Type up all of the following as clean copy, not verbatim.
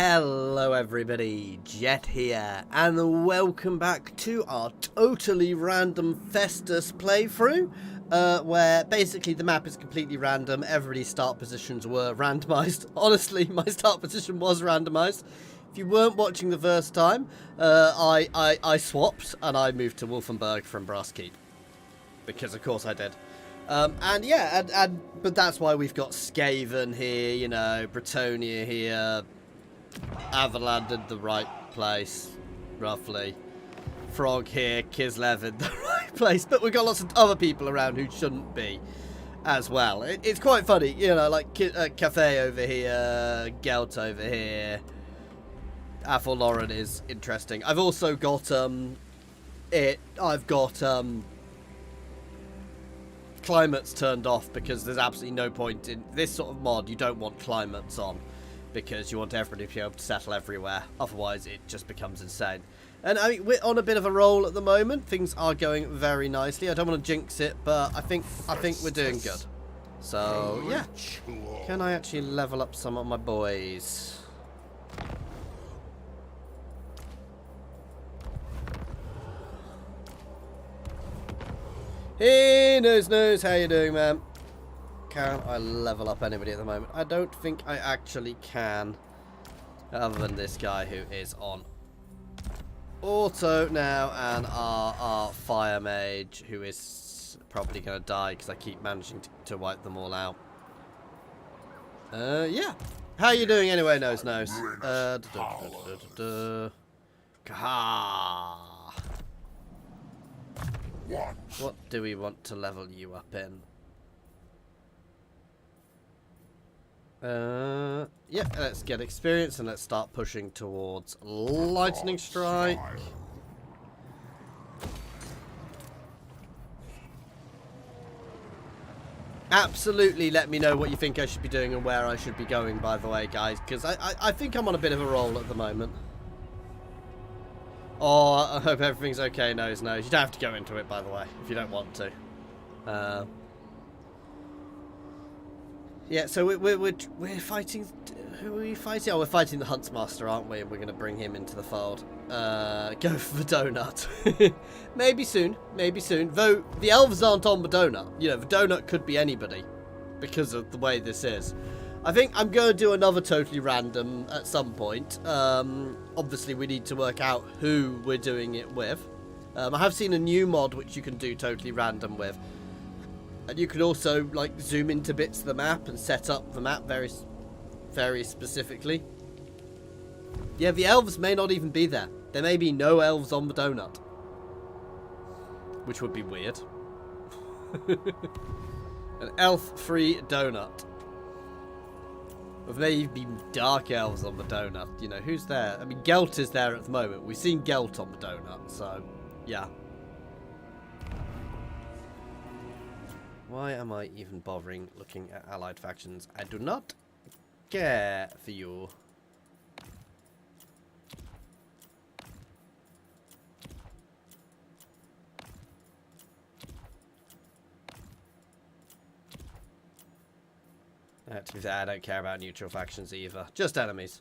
Hello everybody, Jet here, and welcome back to our Totally Random Festus playthrough, where basically the map is completely random. Everybody's start positions were randomized. Honestly, my start position was randomized. If you weren't watching the first time, I swapped and I moved to Wolfenburg from Brass Keep. Because of course I did. But that's why we've got Skaven here, you know, Bretonia here, Averland in the right place, roughly. Frog here, Kislev in the right place. But we've got lots of other people around who shouldn't be as well. It's quite funny, you know, like Cafe over here, Gelt over here. Athel Lauren is interesting. I've also got, climates turned off because there's absolutely no point in this sort of mod. You don't want climates on because you want everybody to be able to settle everywhere. Otherwise, it just becomes insane. And I mean, we're on a bit of a roll at the moment. Things are going very nicely. I don't want to jinx it, but I think we're doing good. So yeah, can I actually level up some of my boys? Hey, Nose, how you doing, man? Can I level up anybody at the moment? I don't think I actually can. Other than this guy who is on auto now, and our fire mage who is probably going to die because I keep managing to wipe them all out. Yeah. How you doing anyway, Nose? What do we want to level you up in? Yeah, let's get experience and let's start pushing towards Lightning Strike. Absolutely let me know what you think I should be doing and where I should be going, by the way, guys, because I think I'm on a bit of a roll at the moment. Oh, I hope everything's okay, Nose. You don't have to go into it, by the way, if you don't want to. Yeah, so we're fighting. Who are we fighting? Oh, we're fighting the Huntsmaster, aren't we? And we're going to bring him into the fold. Go for the donut. Maybe soon. Maybe soon. Though the elves aren't on the donut. You know, the donut could be anybody because of the way this is. I think I'm going to do another Totally Random at some point. Obviously, we need to work out who we're doing it with. I have seen a new mod which you can do Totally Random with. And you can also, like, zoom into bits of the map and set up the map very, very specifically. Yeah, the elves may not even be there. There may be no elves on the donut. Which would be weird. An elf-free donut. Or maybe dark elves on the donut. You know, who's there? I mean, Gelt is there at the moment. We've seen Gelt on the donut, so, yeah. Why am I even bothering looking at allied factions? I do not care for you. To be fair, I don't care about neutral factions either. Just enemies.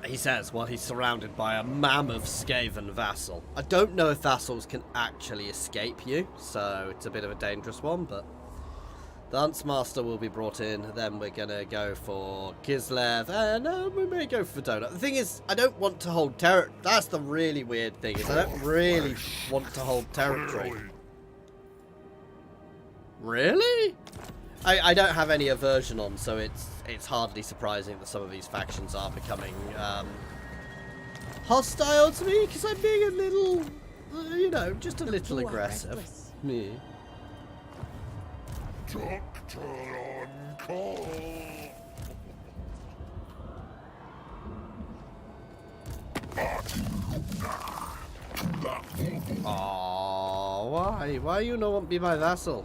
He says while he's surrounded by a mammoth Skaven vassal. I don't know if vassals can actually escape you, so it's a bit of a dangerous one, but the Huntsmaster will be brought in. Then we're going to go for Kislev, and we may go for Donut. The thing is, I don't want to hold territory. That's the really weird thing, is I don't really want to hold territory. Really? I don't have any aversion on, so it's hardly surprising that some of these factions are becoming hostile to me, because I'm being a little, you know, just a little aggressive. Me. Doctor on call. Oh, why? Why you no want to be my vassal?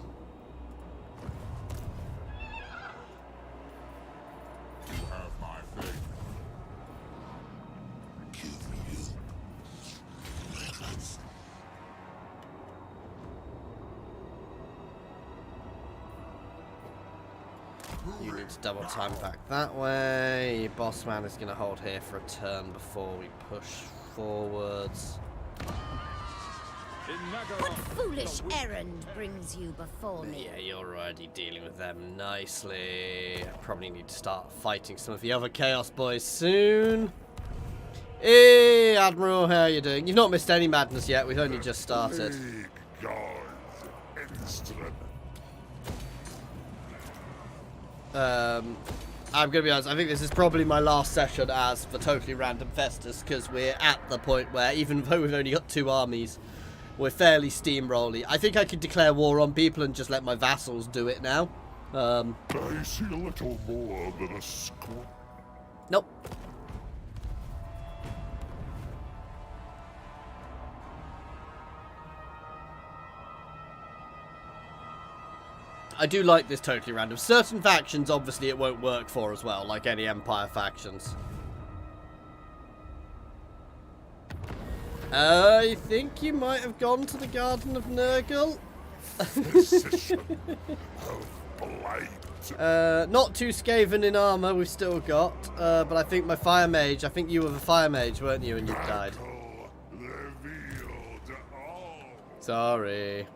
Union need to double time back that way. Boss man is going to hold here for a turn before we push forwards. What foolish errand brings you before me? Yeah, you're already dealing with them nicely. I probably need to start fighting some of the other Chaos boys soon. Hey, Admiral, how are you doing? You've not missed any madness yet. We've only just started. I'm going to be honest, I think this is probably my last session as the Totally Random Festus, because we're at the point where, even though we've only got 2 armies, we're fairly steamrolly. I think I could declare war on people and just let my vassals do it now. I see a little more than a squad. Nope. I do like this Totally Random. Certain factions, obviously, it won't work for as well, like any Empire factions. I think you might have gone to the Garden of Nurgle. Not too Skaven in armor, we've still got. But I think my Fire Mage, I think you were the Fire Mage, weren't you, and you died. Sorry.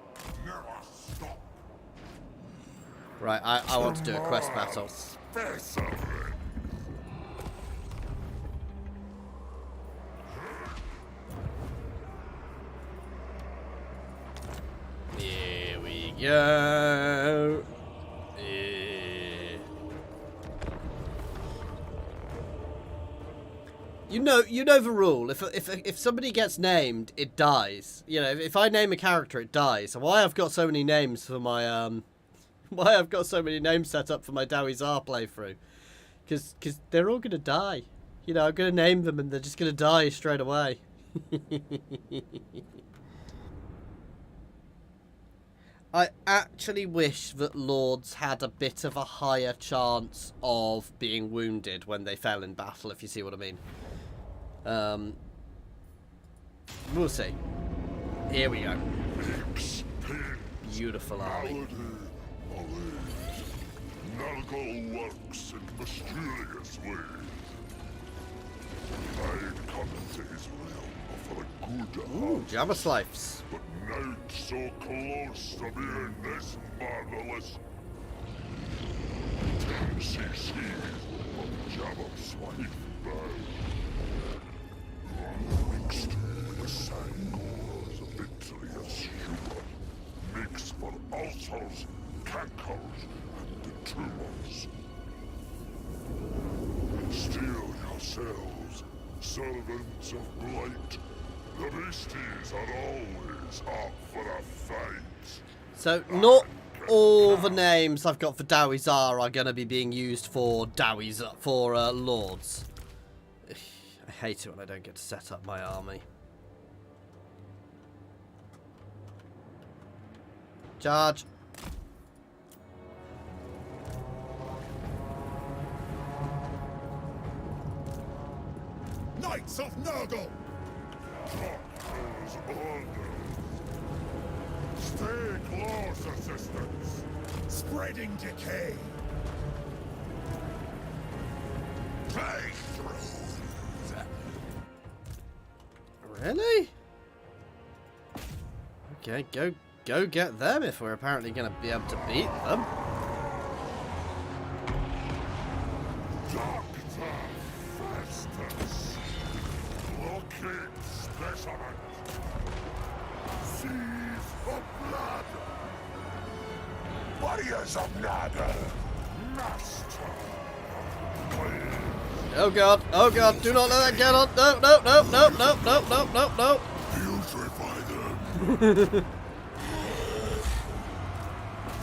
Right, I want to do a quest battle. Here we go. You know the rule. If somebody gets named, it dies. You know, if I name a character, it dies. So why I've got so many names for my why I've got so many names set up for my Dawizar playthrough. Because they're all going to die. You know, I'm going to name them and they're just going to die straight away. I actually wish that Lords had a bit of a higher chance of being wounded when they fell in battle, if you see what I mean. We'll see. Here we go. Beautiful army. Nurgle works in mysterious ways. I'd come into his realm for a good Ooh, Jabba Slices. but now so close to being this marvelous. 10 cc of Jabba Slice bow. Mixed with the sangors of vitreous sugar. Makes for ulcers, cankers, and the tumors. Steel yourselves, servants of blight. The beasties are always up for a fight. So, not all the names I've got for Dawizar are going to be being used for Lords. I hate it when I don't get to set up my army. Charge. Knights of Nurgle! Doctor's orders. Stay close, assistants. Spreading decay. Take through. Really? Okay, go get them if we're apparently going to be able to beat them. Dr. Festus. Locate specimen. Seas of blood. Warriors of Naga. Master. Oh god, do not let that get on. No. Putrefy them.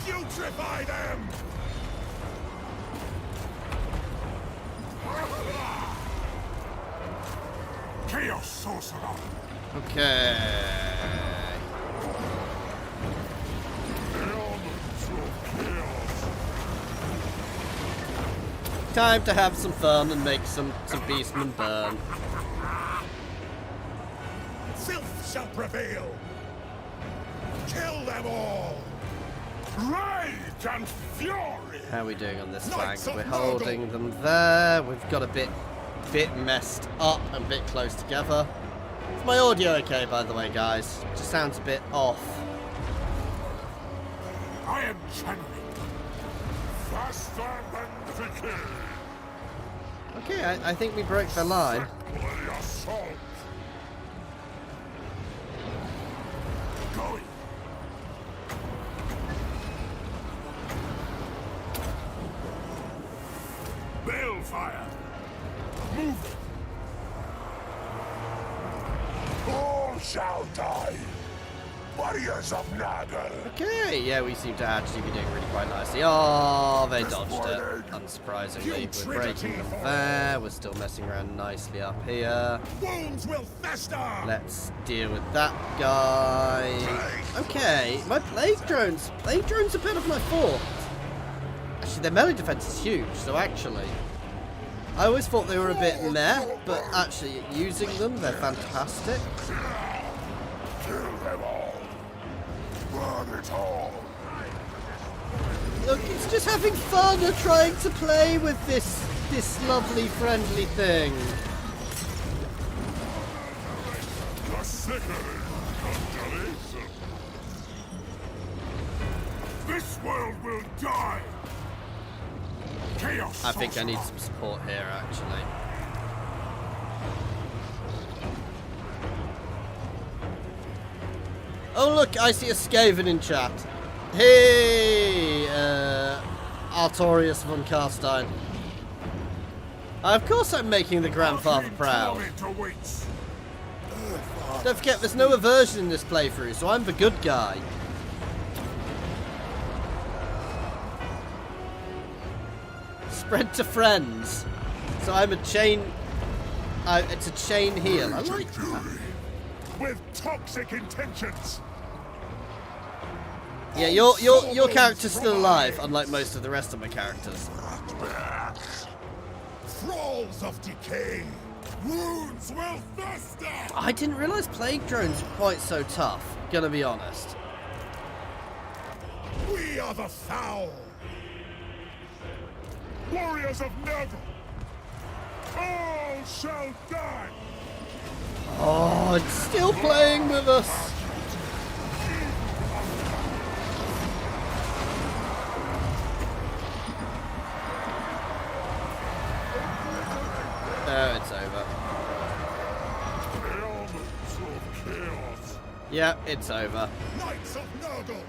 Putrefy them. Chaos Sorcerer. Okay. Elements of chaos. Time to have some fun and make some beastmen burn. Filth shall prevail. Kill them all. Rage and fury. How are we doing on this flank? We're holding them there. We've got a bit messed up and a bit close together. Is my audio okay, by the way, guys? It just sounds a bit off. I am channeling faster than the king. Okay, I think we broke the line. Secular assault. Going. Balefire. Move. All shall die. Warriors of Nagel. Okay, yeah, we seem to actually be doing really quite nicely. Oh, they dodged it, unsurprisingly. We're breaking them there. We're still messing around nicely up here. Wounds will fester. Let's deal with that guy. Okay, my plague drones are better than I thought. Actually, their melee defense is huge, so actually, I always thought they were a bit meh, but actually, using them, they're fantastic. Kill them all. Burn it all. Look, it's just having fun or trying to play with this lovely, friendly thing. The sickening constellation. This world will die. Chaos. I think I need some support here, actually. Oh look, I see a Skaven in chat. Hey, Artorius von Karstein. Of course I'm making the grandfather proud. Don't forget, there's no aversion in this playthrough, so I'm the good guy. Spread to friends. So I'm a chain... it's a chain heal. I like that. With toxic intentions. Yeah, your character's still alive, unlike most of the rest of my characters. Thralls of decay. Wounds will fester. I didn't realise plague drones were quite so tough, gonna be honest. We are the foul. Warriors of Nagel. All shall die. Oh, it's still playing with us. Oh, it's over. Elements of chaos. Yeah, it's over. Knights of Nagel.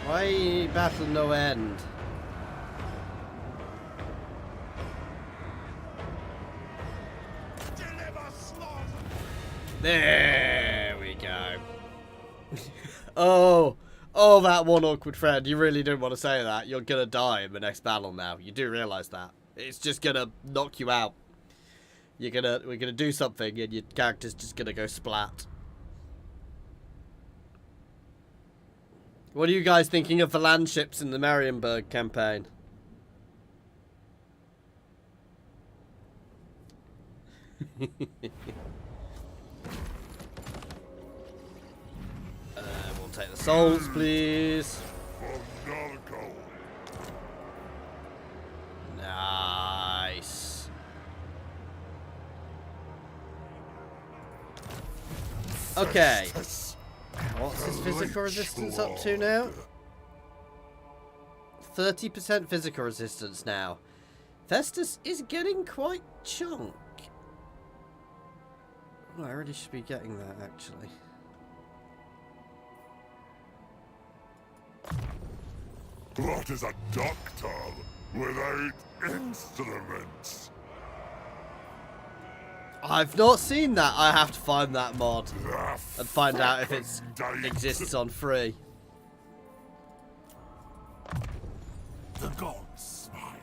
Why battle no end? Deliver slaughter. There we go. Oh, that one awkward friend. You really didn't want to say that. You're gonna die in the next battle now. You do realise that. It's just gonna knock you out. We're gonna do something and your character's just gonna go splat. What are you guys thinking of the land ships in the Marienburg campaign? We'll take the souls, please. Nice. Okay. What's his physical resistance up to now? 30% physical resistance now. Festus is getting quite chunk. Oh, I really should be getting that, actually. What is a doctor without instruments? I've not seen that. I have to find that mod and find out if it exists on free. The gods smile.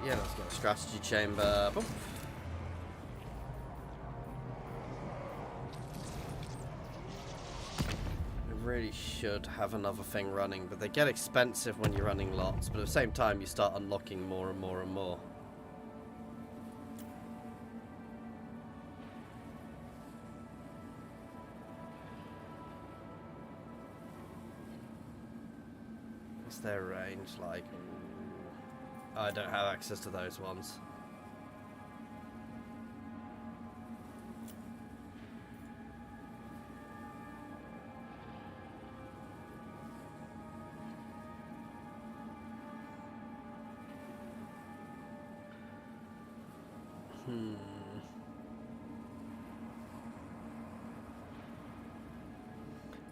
Yeah, let's get a strategy chamber. Boop. Really should have another thing running, but they get expensive when you're running lots, but at the same time you start unlocking more and more and more. What's their range like? I don't have access to those ones.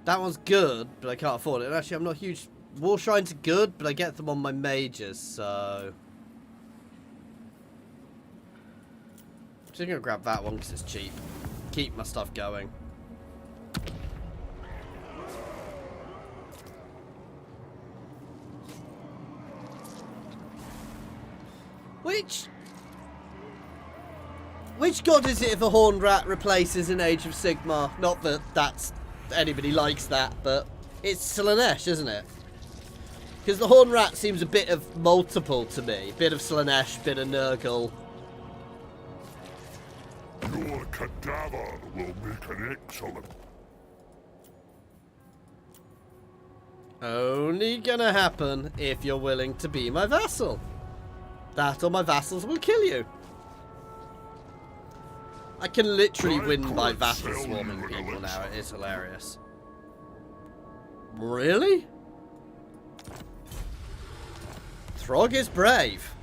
That one's good, but I can't afford it. And actually, I'm not huge. War Shrines are good, but I get them on my mages, so. I'm just gonna grab that one because it's cheap. Keep my stuff going. Which god is it if a horned rat replaces an Age of Sigmar? Not that anybody likes that, but it's Slaanesh, isn't it? Because the horned rat seems a bit of multiple to me. Bit of Slaanesh, bit of Nurgle. Your cadaver will make an excellent. Only gonna happen if you're willing to be my vassal. That or my vassals will kill you. I can literally win by vassal swarming people now. It is hilarious. Really? Throg is brave.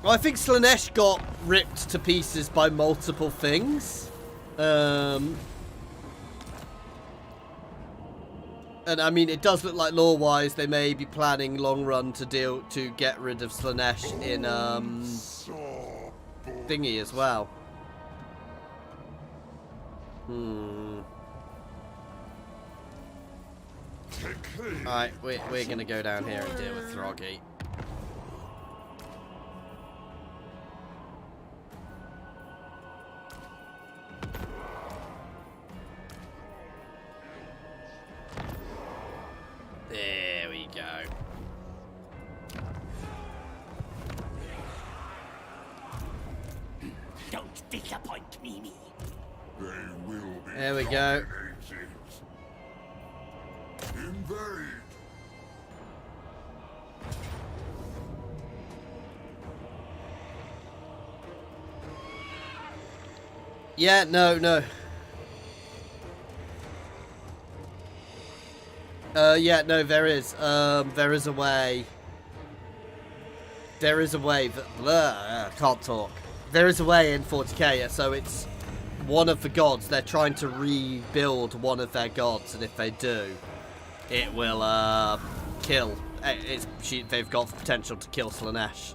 Well, I think Slaanesh got ripped to pieces by multiple things. And I mean, it does look like lore-wise they may be planning long run to get rid of Slaanesh in thingy as well. Alright, we're gonna go down here and deal with Throggy. There we go. Don't disappoint me. They will be. There we go. Invade. Yeah, no. Yeah, no, there is. There is a way. There is a way that... I can't talk. There is a way in 40k, yeah, so it's one of the gods. They're trying to rebuild one of their gods, and if they do, it will, kill. They've got the potential to kill Slaanesh.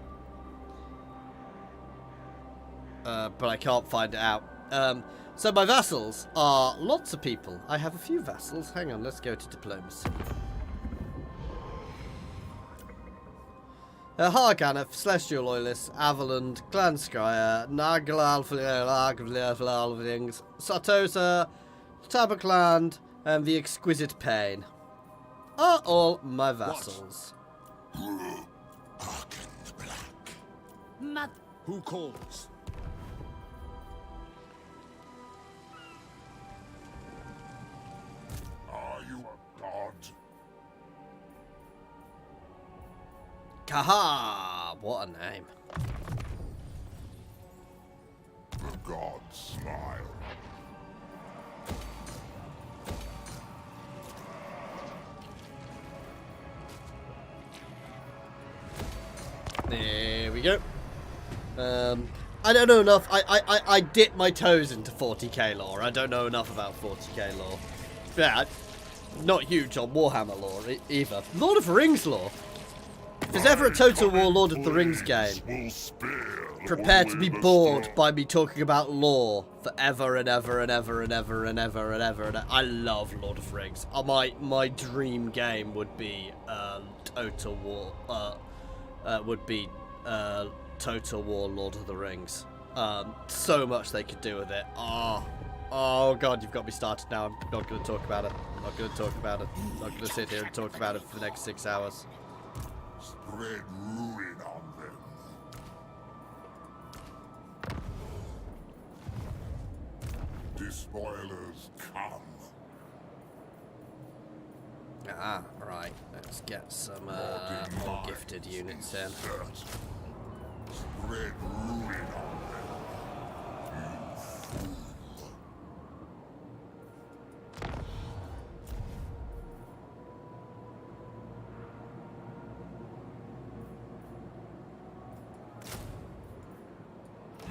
But I can't find it out. So my vassals are lots of people. I have a few vassals. Hang on, let's go to diplomacy. Harganeth, Celestial Loyalists, Avaland, Glanskryer, Nagalvings, Sartosa, Tabakland, and the Exquisite Pain are all my vassals. Who calls? Are you a god? Kaha! What a name. The gods smile. There we go. I don't know enough. I dip my toes into 40k lore. I don't know enough about 40k lore. Yeah, not huge on Warhammer lore either. Lord of the Rings lore. If there's ever a Total War Lord of the Rings game, prepare to be bored by me talking about lore forever and ever and ever and ever and ever and ever. And I love Lord of the Rings. My dream game would be Total War. Total War Lord of the Rings. So much they could do with it. Oh god, you've got me started now. I'm not going to talk about it. I'm not going to talk about it. I'm not going to sit here and talk about it for the next 6 hours. Spread ruin on them. The spoilers come. Ah, right. Let's get some more gifted units in. Spread ruin on them. You fool.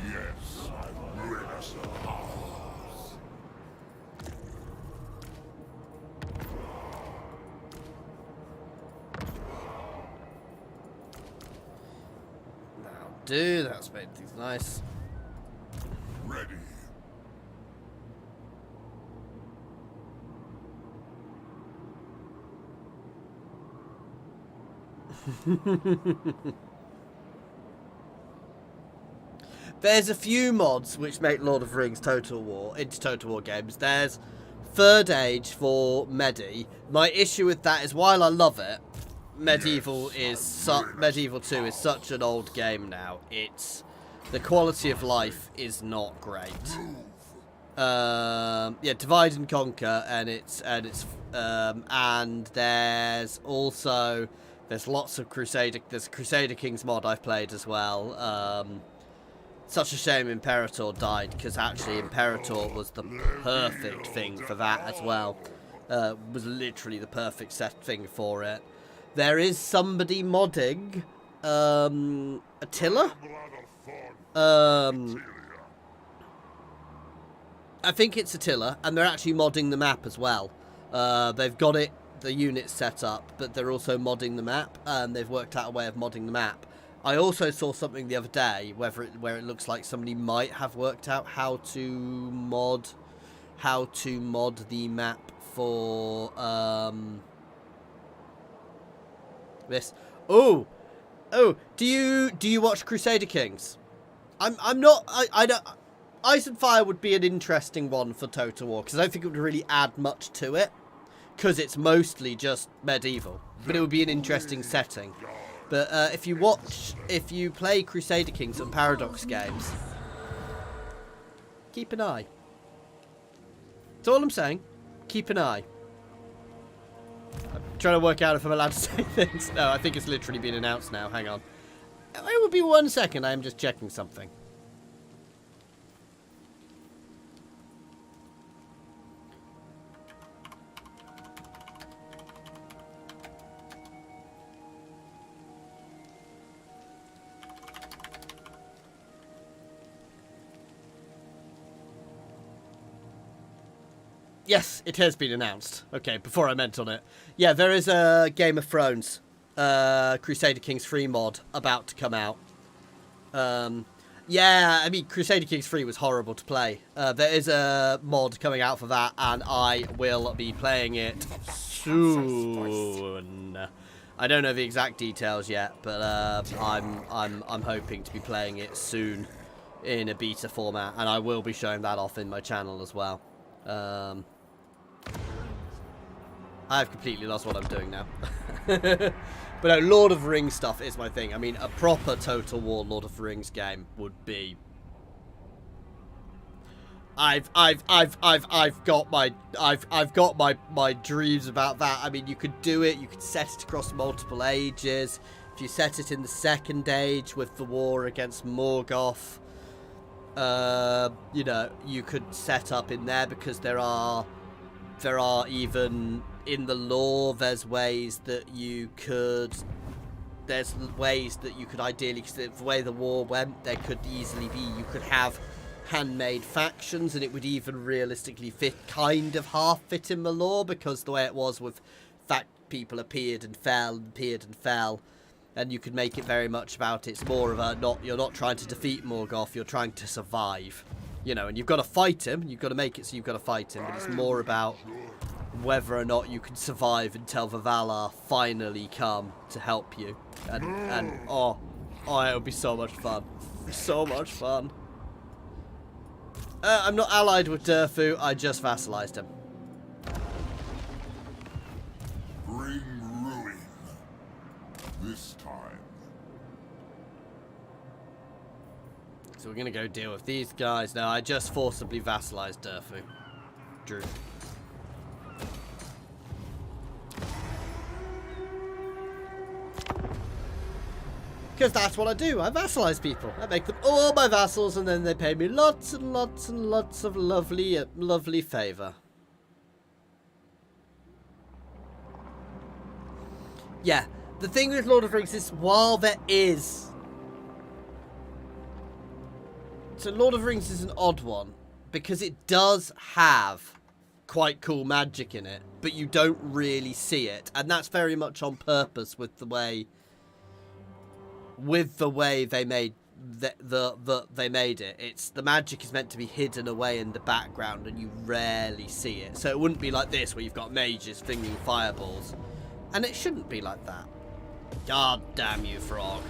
Yes, ruinous powers. Now, do that's made things nice. Ready. There's a few mods which make Lord of the Rings Total War into Total War games. There's Third Age for Medi. My issue with that is while I love it, Medieval 2 is such an old game now. The quality of life is not great. Yeah, Divide and Conquer, and there's lots of Crusader. There's a Crusader Kings mod I've played as well. Such a shame Imperator died, because actually Imperator was the perfect thing for that as well. Was literally the perfect thing for it. There is somebody modding Attila. I think it's Attila, and they're actually modding the map as well. They've got the units set up, but they're also modding the map, and they've worked out a way of modding the map. I also saw something the other day where it looks like somebody might have worked out how to mod the map for this. Oh, do you watch Crusader Kings? I'm not. I don't. Ice and Fire would be an interesting one for Total War, because I don't think it would really add much to it, because it's mostly just medieval. But it would be an interesting setting. But if you play Crusader Kings and Paradox games, keep an eye. That's all I'm saying. Keep an eye. I'm trying to work out if I'm allowed to say things. No, I think it's literally been announced now. Hang on. It will be 1 second. I am just checking something. Yes, it has been announced. Okay, before I meant on it. Yeah, there is a Game of Thrones Crusader Kings 3 mod about to come out. Yeah, I mean, Crusader Kings 3 was horrible to play. There is a mod coming out for that, and I will be playing it soon. I don't know the exact details yet, but I'm hoping to be playing it soon in a beta format, and I will be showing that off in my channel as well. I've completely lost what I'm doing now. But no, Lord of the Rings stuff is my thing. I mean, a proper Total War Lord of the Rings game would be. I've got my dreams about that. I mean, you could do it. You could set it across multiple ages. If you set it in the Second Age with the war against Morgoth, you know, you could set up in there, because there are even in the lore, there's ways that you could ideally, because the way the war went, there could easily be, you could have handmade factions, and it would even realistically kind of half fit in the lore, because the way it was with people appeared and fell, and you could make it very much about, it's more of a, you're not trying to defeat Morgoth, you're trying to survive, you know, and you've got to fight him, you've got to make it so you've got to fight him, but it's more about whether or not you can survive until the Valar finally come to help you, and oh, it would be so much fun, so much fun. I'm not allied with Durfu, I just vassalized him. Bring ruin. This time. So we're gonna go deal with these guys now. I just forcibly vassalized Durfu. Drew. Because that's what I do. I vassalize people. I make them all my vassals, and then they pay me lots and lots and lots of lovely, lovely favour. Yeah, the thing with Lord of the Rings is, while there is... So Lord of the Rings is an odd one, because it does have quite cool magic in it, but you don't really see it. And that's very much on purpose with the way... they made they made it. It's the magic is meant to be hidden away in the background and you rarely see it. So it wouldn't be like this where you've got mages flinging fireballs. And it shouldn't be like that. God damn you, frog.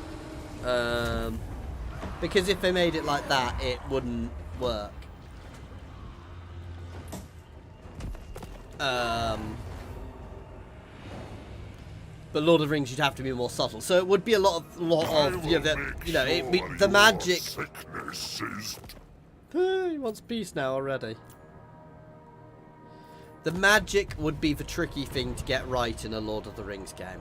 Because if they made it like that, it wouldn't work. But Lord of the Rings, you'd have to be more subtle. So it would be a lot of the magic. He wants peace now already. The magic would be the tricky thing to get right in a Lord of the Rings game.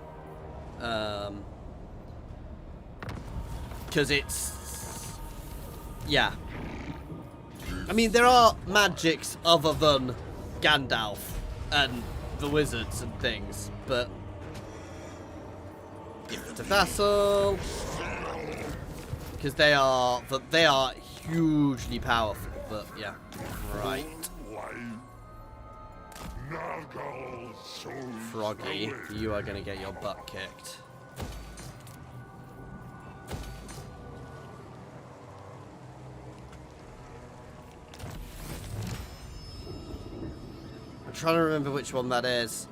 Because it's... Yeah. I mean, there are magics other than Gandalf and the wizards and things, but... Give to vassal. Because they are hugely powerful, but yeah. Right. Froggy, you are going to get your butt kicked. I'm trying to remember which one that is.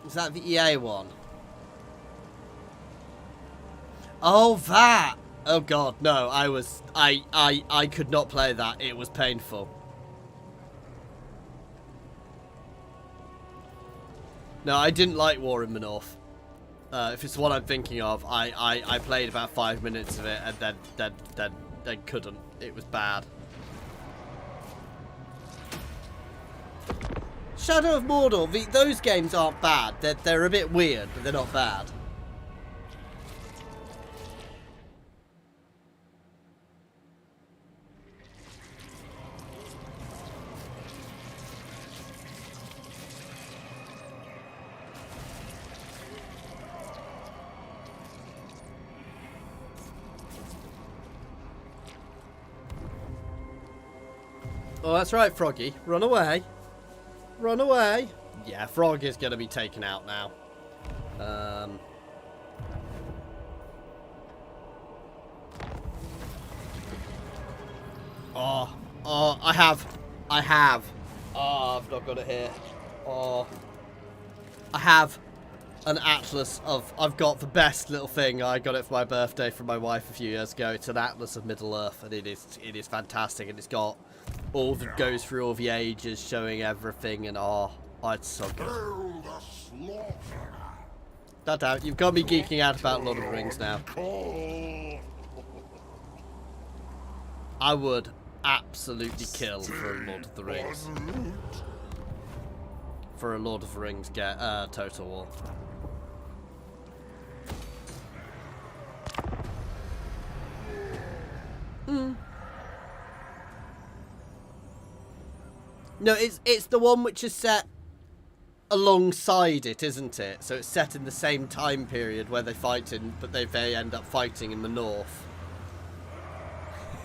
Is that the EA one? Oh, that! Oh god, no, I could not play that. It was painful. No, I didn't like War in the North. If it's what I'm thinking of, I played about 5 minutes of it and then couldn't. It was bad. Shadow of Mordor, those games aren't bad. They're a bit weird, but they're not bad. Oh, that's right, Froggy. Run away. Run away. Yeah, Frog is going to be taken out now. Oh, I have. Oh, I've not got it here. Oh, I have an atlas of. I've got the best little thing. I got it for my birthday from my wife a few years ago. It's an atlas of Middle Earth, and it is fantastic. And it's got all that goes through all the ages, showing everything, and oh, it's so good. No doubt, you've got me geeking out about Lord of the Rings now. I would absolutely kill for a Lord of the Rings. For a Lord of the Rings Total War. No, it's the one which is set alongside it, isn't it? So it's set in the same time period where they fight in, but they end up fighting in the north.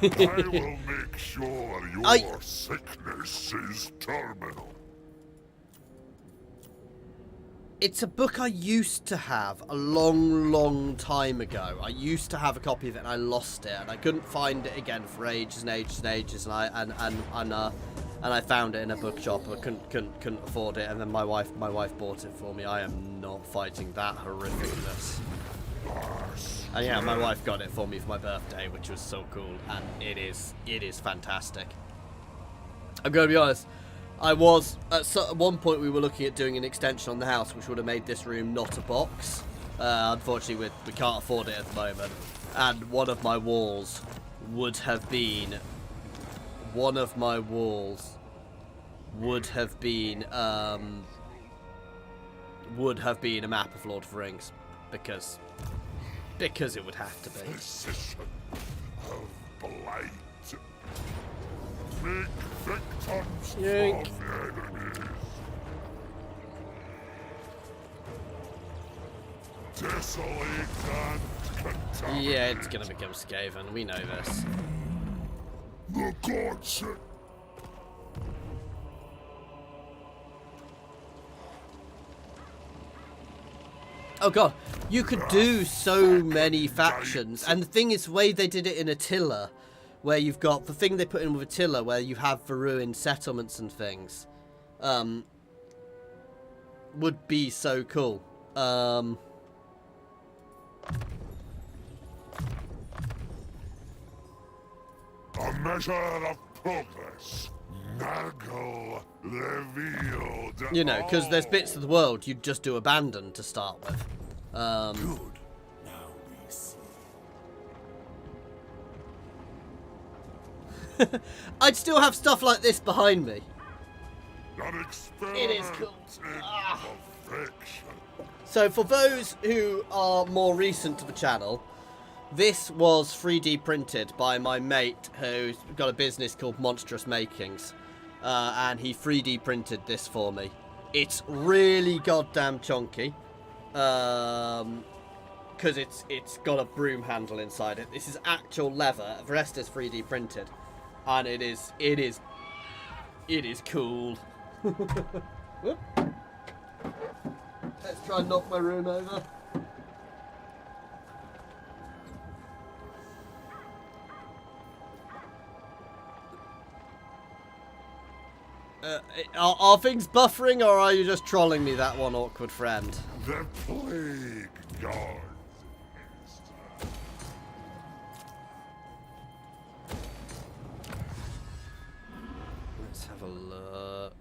I will make sure your sickness is terminal. It's a book I used to have a long time ago. I used to have a copy of it and I lost it, and I couldn't find it again for ages and ages and ages. And I found it in a bookshop. I couldn't afford it, and then my wife bought it for me. I am not fighting that horrificness. And yeah, my wife got it for me for my birthday, which was so cool, and it is fantastic. I'm gonna be honest. at one point we were looking at doing an extension on the house, which would have made this room not a box. Unfortunately, we can't afford it at the moment. And one of my walls would have been a map of Lord of the Rings, because it would have to be. Precision of blight. Make victims Yank. of the enemies. Desolate and contaminate. Yeah, it's gonna become Skaven. We know this. The gods said Oh god, you could do so many factions, and the thing is, the way they did it in Attila, where you've got the thing they put in with Attila, where you have the ruined settlements and things, would be so cool. a measure of progress. Nagel revealed. You know, because there's bits of the world you'd just do abandon to start with. Good. Now we see. I'd still have stuff like this behind me. An experiment It is cool. in perfection. So for those who are more recent to the channel, this was 3D printed by my mate who's got a business called Monstrous Makings. And he 3D printed this for me. It's really goddamn chunky. Because it's got a broom handle inside it. This is actual leather. The rest is 3D printed. And it is cool. Whoop. Let's try and knock my room over. Are things buffering, or are you just trolling me, that one awkward friend? The plague gods. Let's have a look.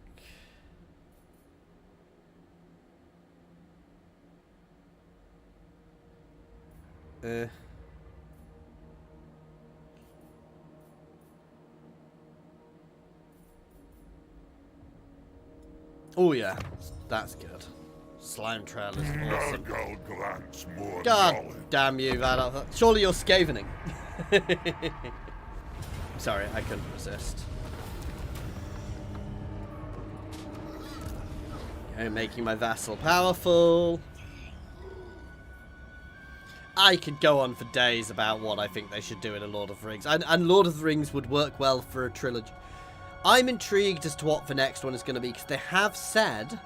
Oh yeah, that's good. Slime trail is awesome. Nagel grants more God knowledge. damn you, that. Surely you're scavening. Sorry, I couldn't resist. Okay, making my vassal powerful. I could go on for days about what I think they should do in a Lord of the Rings. And Lord of the Rings would work well for a trilogy. I'm intrigued as to what the next one is going to be, because they have stated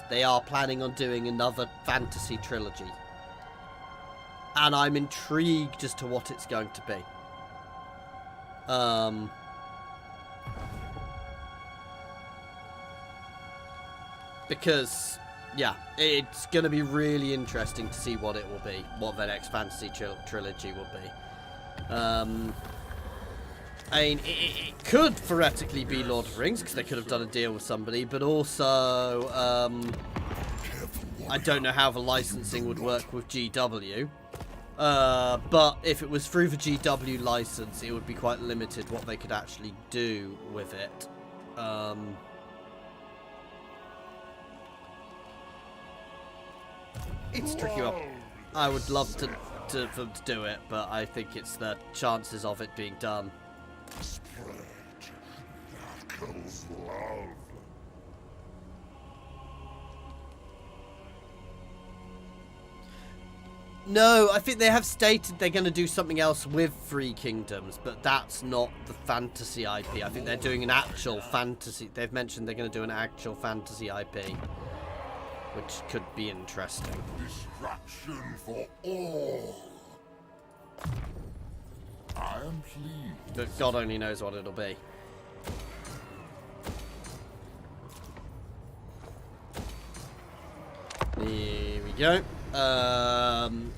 they are planning on doing another fantasy trilogy. And I'm intrigued as to what it's going to be. Because, yeah, it's going to be really interesting to see what it will be, what the next fantasy trilogy will be. I mean, it could theoretically be Lord of the Rings, because they could have done a deal with somebody, but also, I don't know how the licensing would work with GW. But if it was through the GW license, it would be quite limited what they could actually do with it. It's tricky. I would love for them to do it, but I think it's the chances of it being done. Spread Nagel's love. No, I think they have stated they're going to do something else with Three Kingdoms, but that's not the fantasy IP. I think they're doing an actual fantasy. They've mentioned they're going to do an actual fantasy IP, which could be interesting. Distraction for all. I am pleased. But God only knows what it'll be. Here we go. And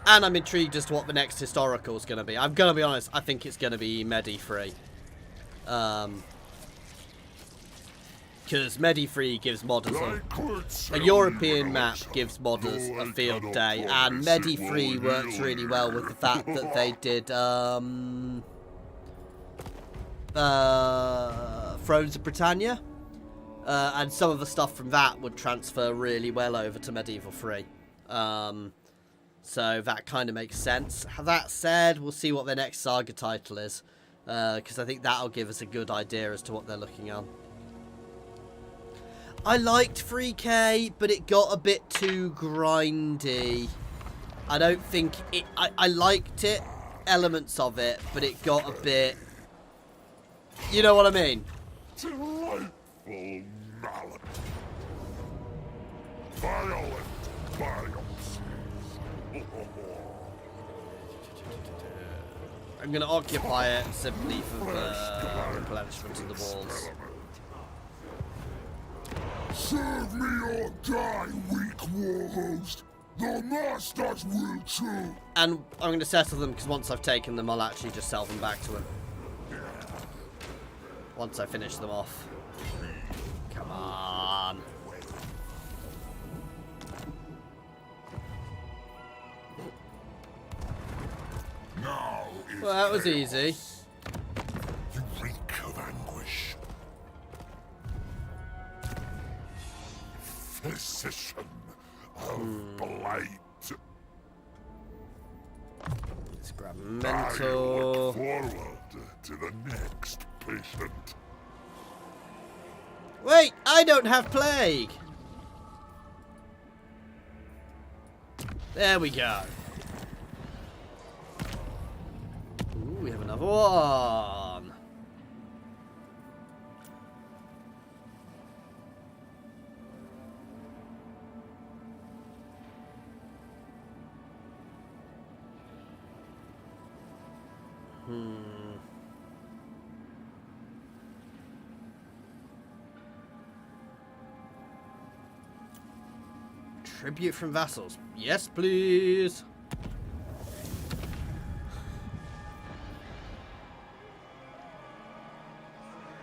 I'm intrigued as to what the next historical is going to be. I'm going to be honest, I think it's going to be Medi 3. Because Medi-Free gives modders a A European map gives modders a field day, and Medi-Free works really well with the fact that they did Thrones of Britannia, and some of the stuff from that would transfer really well over to Medieval Free. So that kind of makes sense. That said, we'll see what their next Saga title is, because I think that'll give us a good idea as to what they're looking on. I liked 3K, but it got a bit too grindy. I don't think it... I liked it, elements of it, but it got a bit... You know what I mean? Delightful mallet. Violent biopsies. I'm going to occupy it simply for the replenishment of the walls. Serve me or die, weak warhost. The masters will too. And I'm going to settle them, because once I've taken them, I'll actually just sell them back to him. Once I finish them off. Come on. Now Well, that was easy. you reek of anguish. Physician of blight. Let's grab I mental. look forward to the next patient. Wait, I don't have plague. There we go. Ooh, we have another one. Tribute from vassals. Yes, please.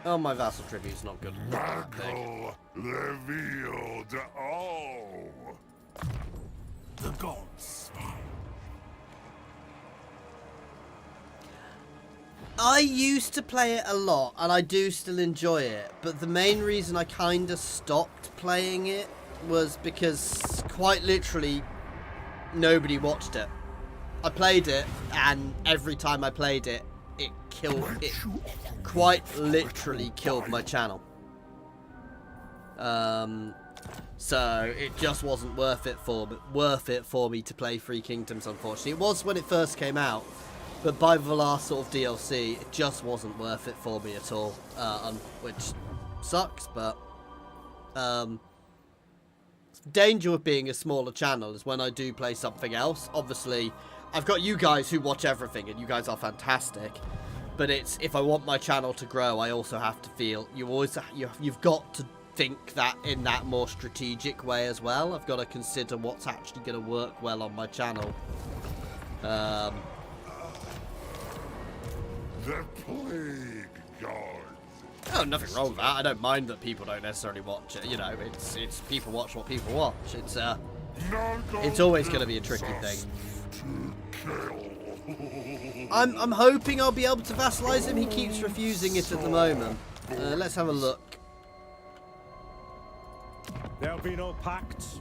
Oh, my vassal tribute's not good. Battle revealed all. The gods. I used to play it a lot, and I do still enjoy it, but the main reason I kind of stopped playing it was because, quite literally, nobody watched it. I played it, and every time I played it, it quite literally killed my channel. So it just wasn't worth it for me to play Three Kingdoms, unfortunately. It was when it first came out, but by the last sort of DLC, it just wasn't worth it for me at all, which sucks, but danger with being a smaller channel is when I do play something else. Obviously, I've got you guys who watch everything, and you guys are fantastic. But it's, if I want my channel to grow, I also have to feel you've got to think that in that more strategic way as well. I've got to consider what's actually going to work well on my channel. The plague guards. Oh, nothing wrong with that. I don't mind that people don't necessarily watch it. You know, it's people watch what people watch. It's always going to be a tricky thing. I'm hoping I'll be able to vassalize him. He keeps refusing it at the moment. Let's have a look. There'll be no pacts.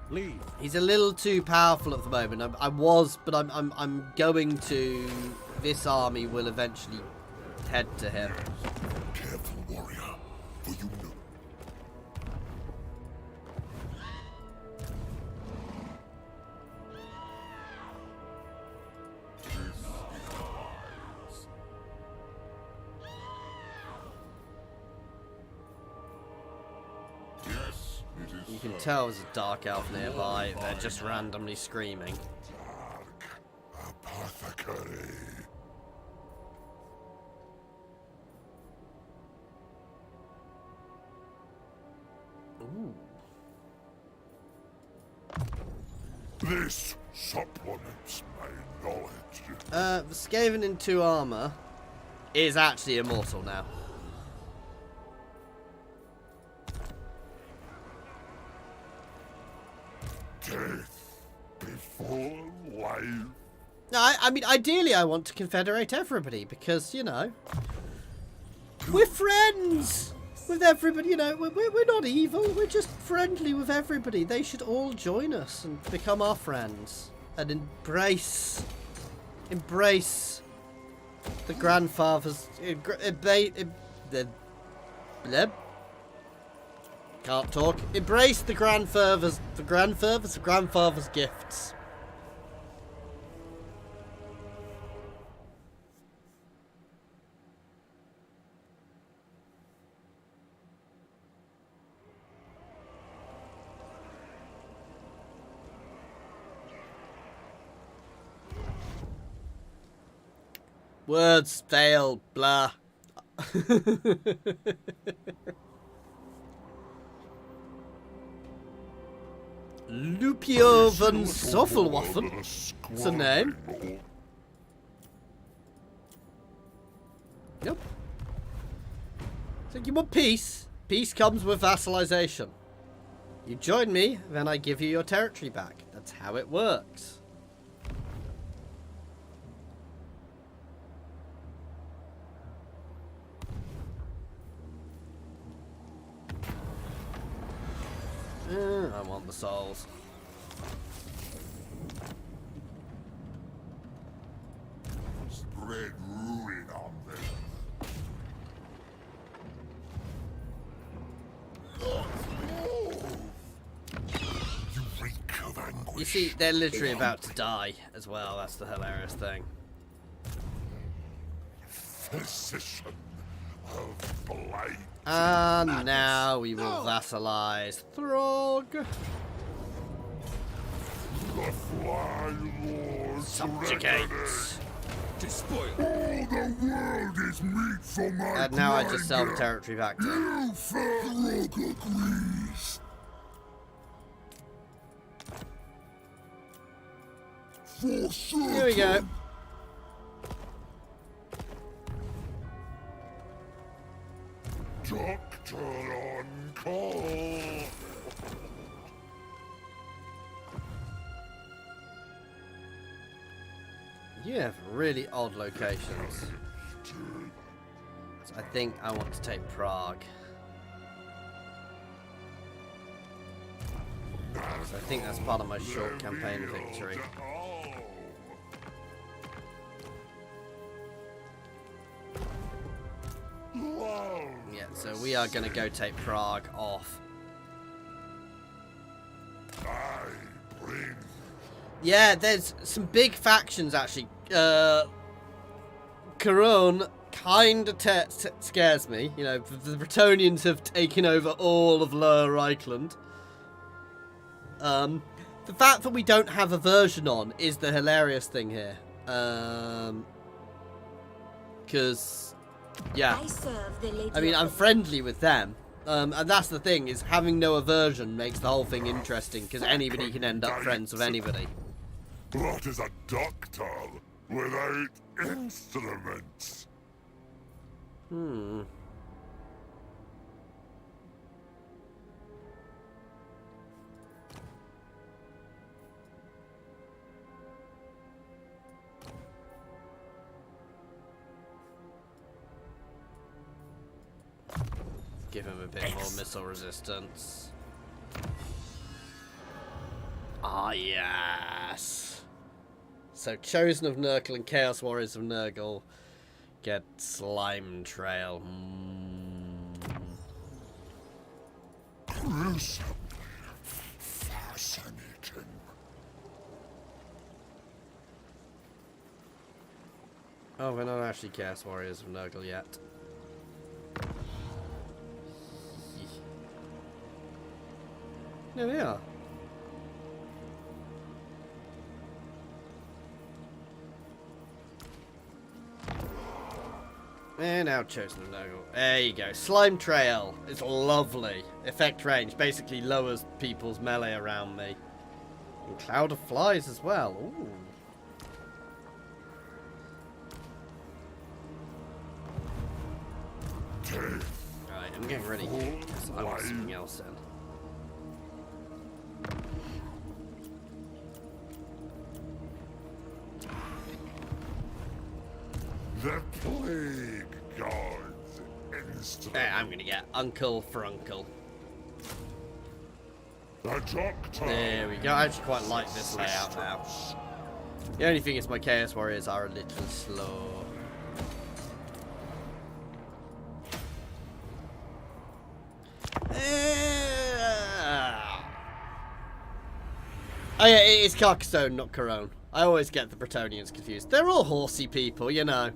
Leave. He's a little too powerful at the moment. I'm going to. This army will eventually head to him. Careful, warrior, for you know. Yes, it is. You can tell there's a dark elf nearby. They're just randomly screaming. Apothecary. Ooh. This supplements my knowledge. The Skaven in 2 armor is actually immortal now. Death before life. No, I mean, ideally I want to confederate everybody because, you know, we're friends with everybody, you know, we're not evil, we're just friendly with everybody. They should all join us and become our friends and embrace the grandfathers, can't talk. Embrace the grandfather's gifts. Words fail, blah. Lupio van Soffelwaffen. That's a name. Nope. So you want peace? Peace comes with vassalization. You join me, then I give you your territory back. That's how it works. I want the souls. Spread ruin on them. You reek of anguish. You see, they're literally about to die as well. That's the hilarious thing. Physician of blight. And now we will vassalize Throg. The Fly Lord Subjugate. Despoil. All the world is meat for my And now I just sell the territory back to him. You Throg agrees. For certain. Here we go. Doctor on call. You have really odd locations. So I think I want to take Prague. So I think that's part of my short campaign victory. Yeah, so we are going to go take Prague off. Yeah, there's some big factions actually. Corone kind of scares me. You know, the Bretonnians have taken over all of Lower Reichland. The fact that we don't have aversion on is the hilarious thing here. Because, yeah. I mean, I'm friendly with them. And that's the thing, is having no aversion makes the whole thing interesting, because anybody can end up friends with anybody. What is a doctor without instruments? Give him a bit more missile resistance. Ah, yes. So, Chosen of Nurgle and Chaos Warriors of Nurgle get Slime Trail. Gruesome. Fascinating. Oh, we're not actually Chaos Warriors of Nurgle yet. No, they are. And now Chosen of Nurgle. There you go. Slime Trail is lovely. Effect range basically lowers people's melee around me. And Cloud of Flies as well. Ooh. Right, I'm getting ready. I want something else in. The plague guards instrument. Hey, I'm gonna get Uncle for Uncle. The doctor. There we go. I actually quite like this layout now. The only thing is my Chaos Warriors are a little slow. Oh yeah, it is Carcassonne, not Corone. I always get the Bretonians confused. They're all horsey people, you know.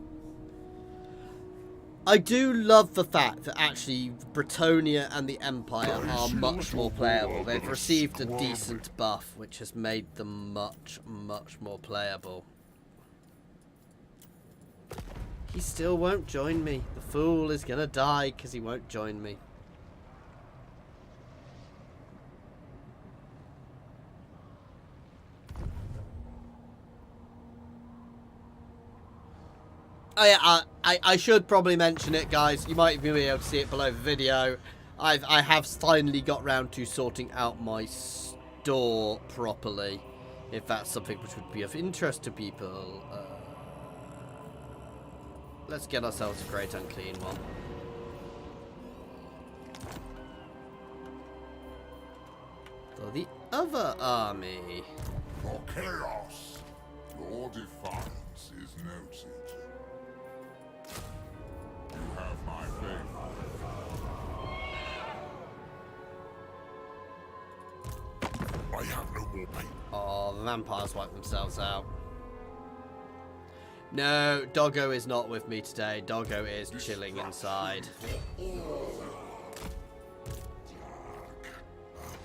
I do love the fact that actually Bretonia and the Empire are much more playable. They've received a decent buff, which has made them much, much more playable. He still won't join me. The fool is gonna die because he won't join me. Oh yeah, I should probably mention it, guys. You might even be able to see it below the video. I have finally got round to sorting out my store properly, if that's something which would be of interest to people. Let's get ourselves a great unclean one. For the other army. For chaos, your defiance is noted. You have my faith. I have no more pain. Oh, the vampires wipe themselves out. No, Doggo is not with me today. Doggo is chilling inside.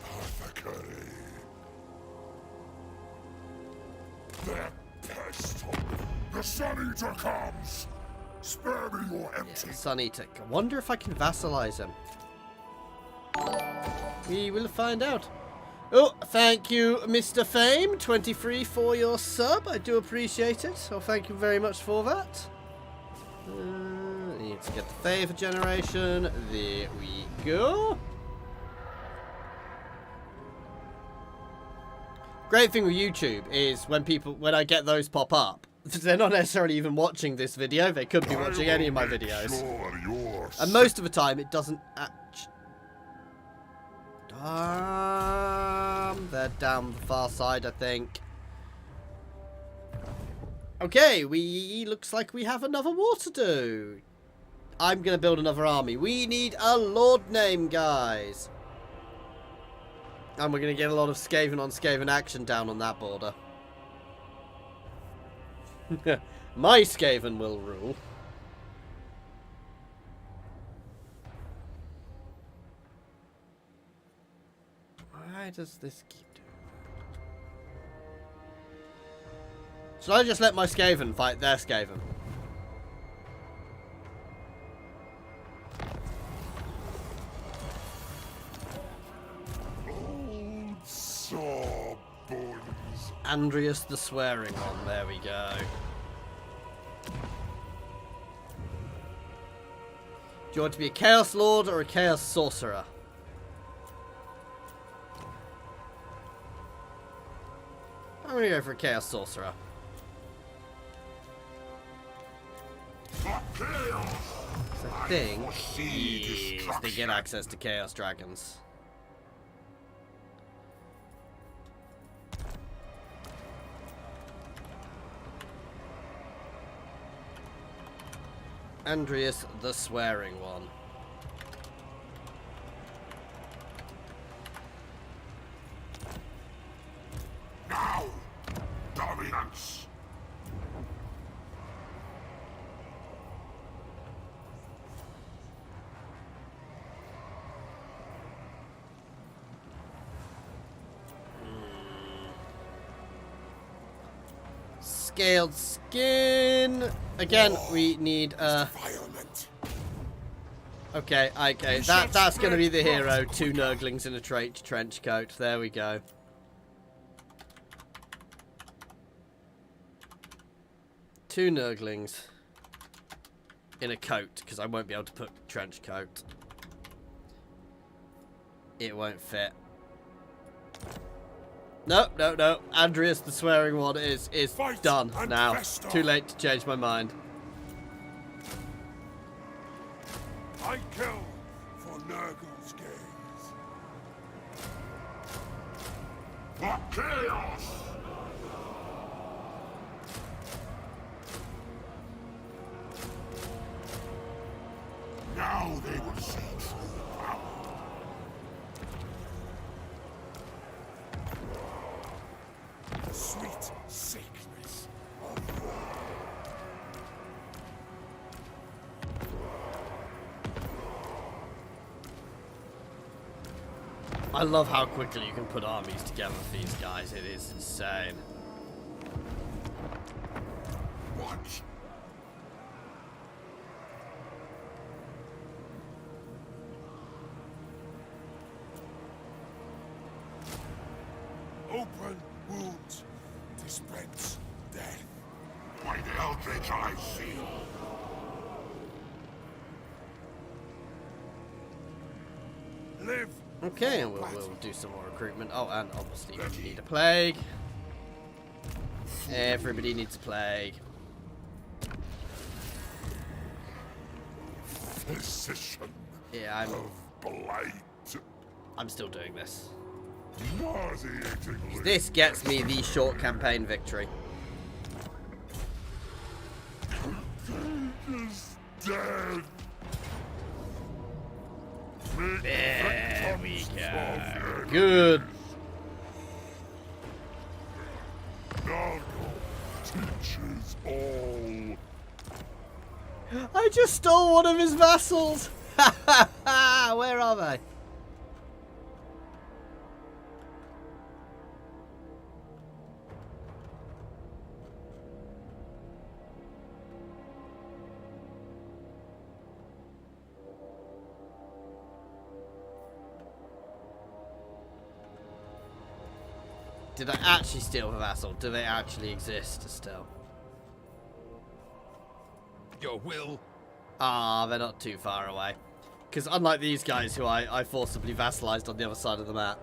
Apothecary. The pest. The Sun Eater comes. Spare me your empty. Yeah, Sun Eater. I wonder if I can vassalize him. We will find out. Oh, thank you, Mr. Fame23 for your sub. I do appreciate it. So thank you very much for that. Need to get the favor generation. There we go. Great thing with YouTube is when I get those pop up, they're not necessarily even watching this video. They could be watching any of my videos. And most of the time, it doesn't actually... they're down the far side, I think. Okay, looks like we have another war to do. I'm going to build another army. We need a lord name, guys. And we're going to get a lot of Skaven on Skaven action down on that border. My Skaven will rule. Why does this keep doing? Should I just let my Skaven fight their Skaven? Sawbones. Andreas the Swearing One, there we go. Do you want to be a Chaos Lord or a Chaos Sorcerer? I'm gonna go for a Chaos Sorcerer. So I think yes, they get access to Chaos Dragons. Andreas the Swearing One. Now, dominance. Scaled skin. Again, we need okay, that's gonna be the hero. 2 Nurglings in a trench coat. There we go. Two Nurglings in a coat, because I won't be able to put trench coat. It won't fit. No, no, no. Andreas the Swearing One is done now. Too late to change my mind. I kill for Nurgle's gaze. For chaos! Now they will see true power. The sweet sickness of war. I love how quickly you can put armies together for these guys. It is insane. What? Open wounds. Dispense death. By the Eldritch I seal. Live. Okay, and we'll do some more recruitment. Oh, and obviously we need a plague. Everybody needs a plague. Physician Yeah, of blight. I'm still doing this. Nauseatingly. This gets me the short campaign victory. is dead. There we go. Good. Nurgle teaches all. I just stole one of his vassals. Where are they? Did I actually steal the vassal? Do they actually exist still? Your will. Ah, they're not too far away. Because unlike these guys who I forcibly vassalized on the other side of the map.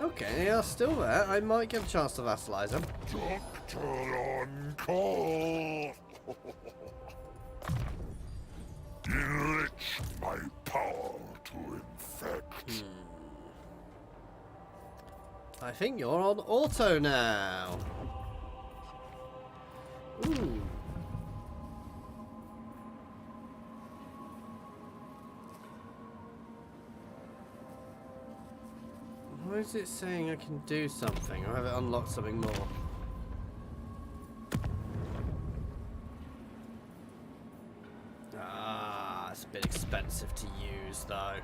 Okay, they are still there. I might get a chance to vassalize them. Doctor on call. Enrich my power to infect. I think you're on auto now. Ooh. Why is it saying I can do something? Or have it unlocked something more? Ah, it's a bit expensive to use though.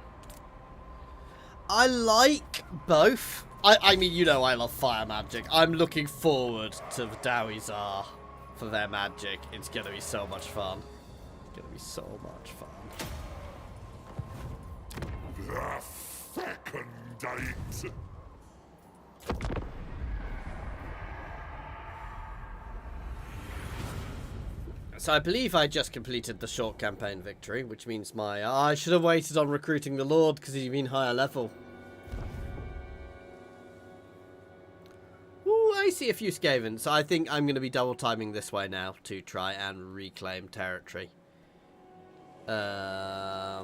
I like both. I mean, you know I love fire magic. I'm looking forward to the Dowizar for their magic. It's going to be so much fun. It's going to be so much fun. The Fecundites. So I believe I just completed the short campaign victory, which means I should have waited on recruiting the Lord because he's been higher level. Ooh, I see a few Skavens. So I think I'm going to be double timing this way now to try and reclaim territory. I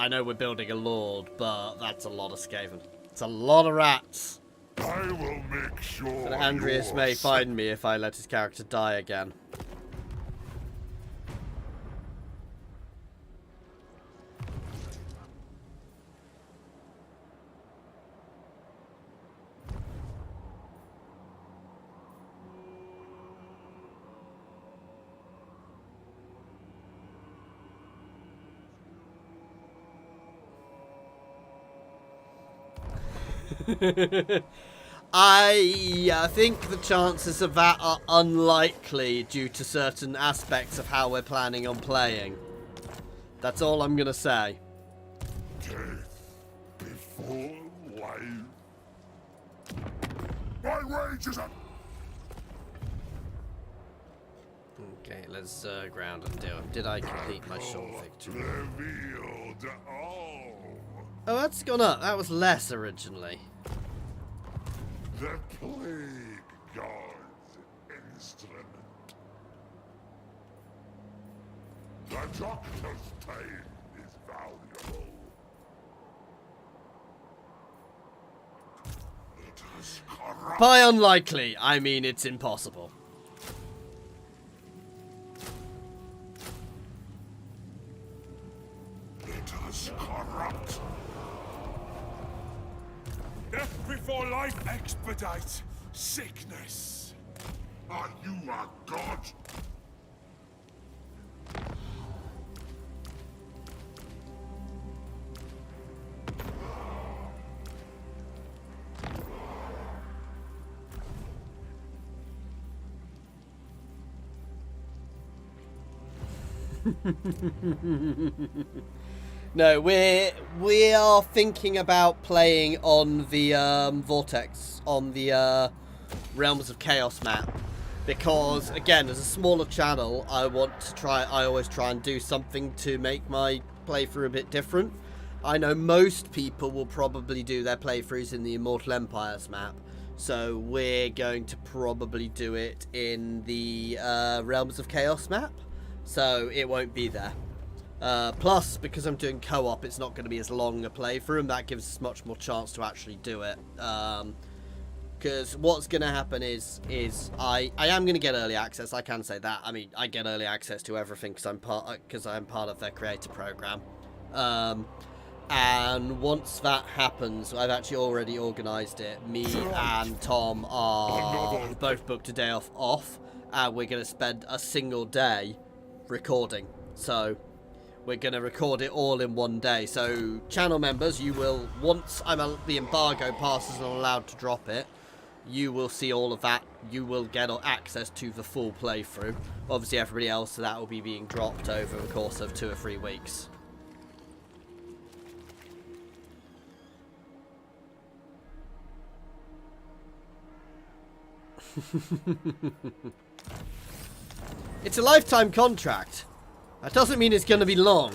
know we're building a Lord, but that's a lot of Skaven. It's a lot of rats. I will make sure. And Andreas may find me if I let his character die again. I think the chances of that are unlikely due to certain aspects of how we're planning on playing. That's all I'm gonna say. Death before life. My rage is up. Okay, let's ground and do it. Did I complete my short victory? Revealed all. Oh, that's gone up. That was less originally. The plague god's instrument. The doctor's time is valuable. It has corrupt. By unlikely, I mean it's impossible. It has corrupt. Death before life expedites sickness. Are you a god? No, we are thinking about playing on the Vortex, on the Realms of Chaos map, because again, as a smaller channel, I always try and do something to make my playthrough a bit different. I know most people will probably do their playthroughs in the Immortal Empires map, so we're going to probably do it in the Realms of Chaos map. So it won't be there. Plus, because I'm doing co-op, it's not going to be as long a playthrough, and that gives us much more chance to actually do it. Because what's going to happen is I am going to get early access. I can say that. I mean, I get early access to everything because I'm part of their creator program. And once that happens, I've actually already organised it. Me and Tom are both booked a day off, and we're going to spend a single day recording. So we're going to record it all in one day. So channel members, you will, once the embargo passes and I'm allowed to drop it, you will see all of that. You will get access to the full playthrough. Obviously everybody else, so that will be being dropped over the course of 2 or 3 weeks. It's a lifetime contract. That doesn't mean it's going to be long.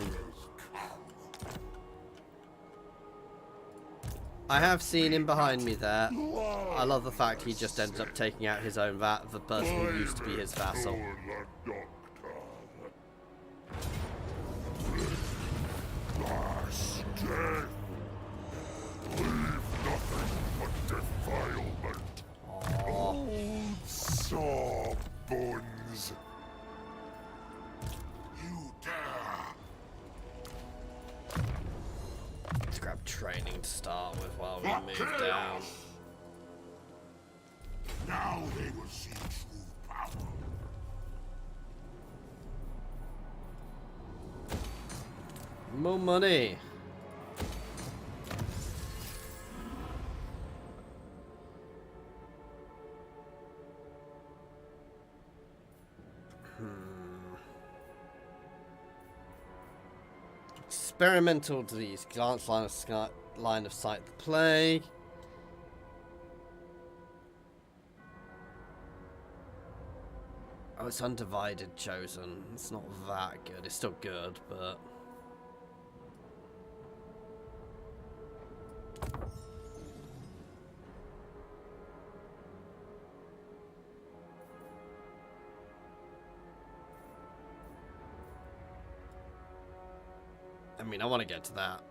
I have seen him behind me there. I love the fact he just ends up taking out his own the person who used to be his vassal. Last death. Leave nothing but defilement. Old saw bones. You dare. Let's grab training to start with while we move down. Now they will see true power. More money. Experimental disease. Glance line of sight. The plague. Oh, it's undivided chosen. It's not that good. It's still good, but I mean, I want to get to that.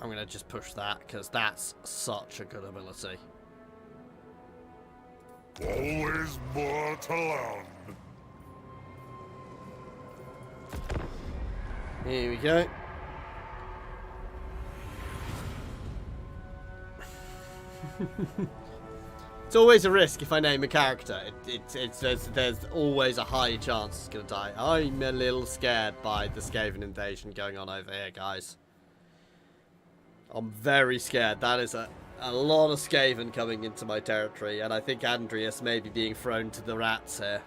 I'm going to just push that because that's such a good ability. Always more to learn. Here we go. It's always a risk if I name a character. There's always a high chance it's going to die. I'm a little scared by the Skaven invasion going on over here, guys. I'm very scared. That is a lot of Skaven coming into my territory, and I think Andreas may be being thrown to the rats here.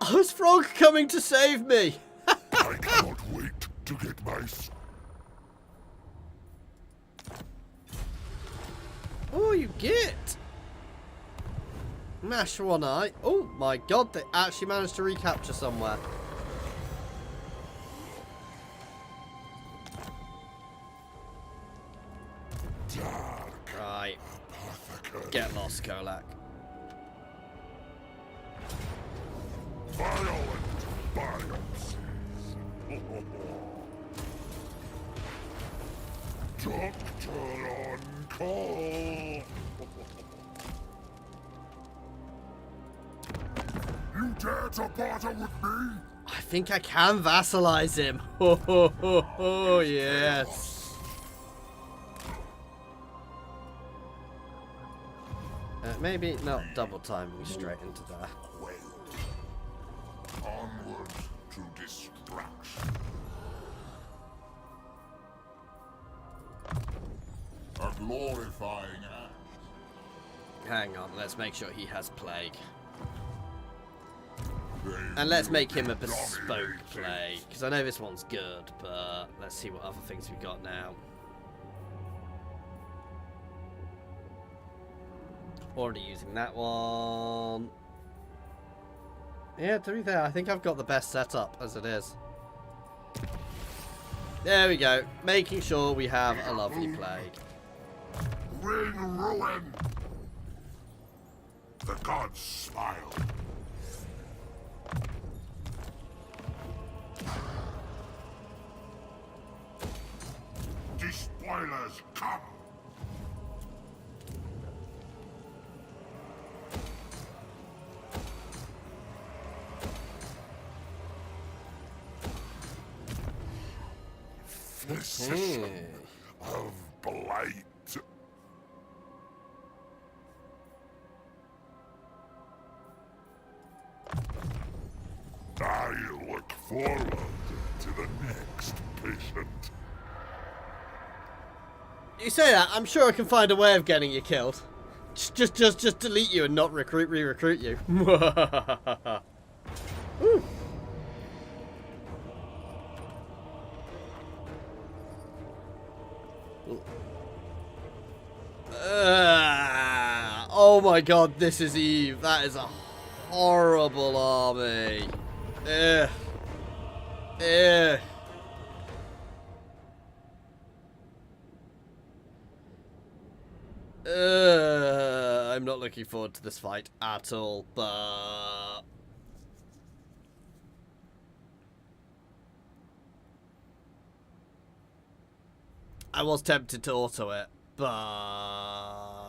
Oh, is Frog coming to save me? I cannot wait to get my... more you get. Mash one eye. Oh my god, they actually managed to recapture somewhere. Right. Get lost, Kolak. Violent biopsies. Doctor on call. You dare to barter with me? I think I can vassalize him. Oh, yes. Maybe not double timing straight into there. Onward to destruction. A glorifying act. Hang on, let's make sure he has plague. And let's make him a bespoke plague. Because I know this one's good, but let's see what other things we've got now. Already using that one. Yeah, to be fair, I think I've got the best setup as it is. There we go. Making sure we have a lovely plague. Bring ruin. The gods smile. Despoilers come. Physician of blight. I look forward to the next patient. You say that, I'm sure I can find a way of getting you killed. Just delete you and not re-recruit you. Ooh. Oh my god, this is Eve. That is a horrible army. Ugh. Ugh. I'm not looking forward to this fight at all, but... I was tempted to auto it, but...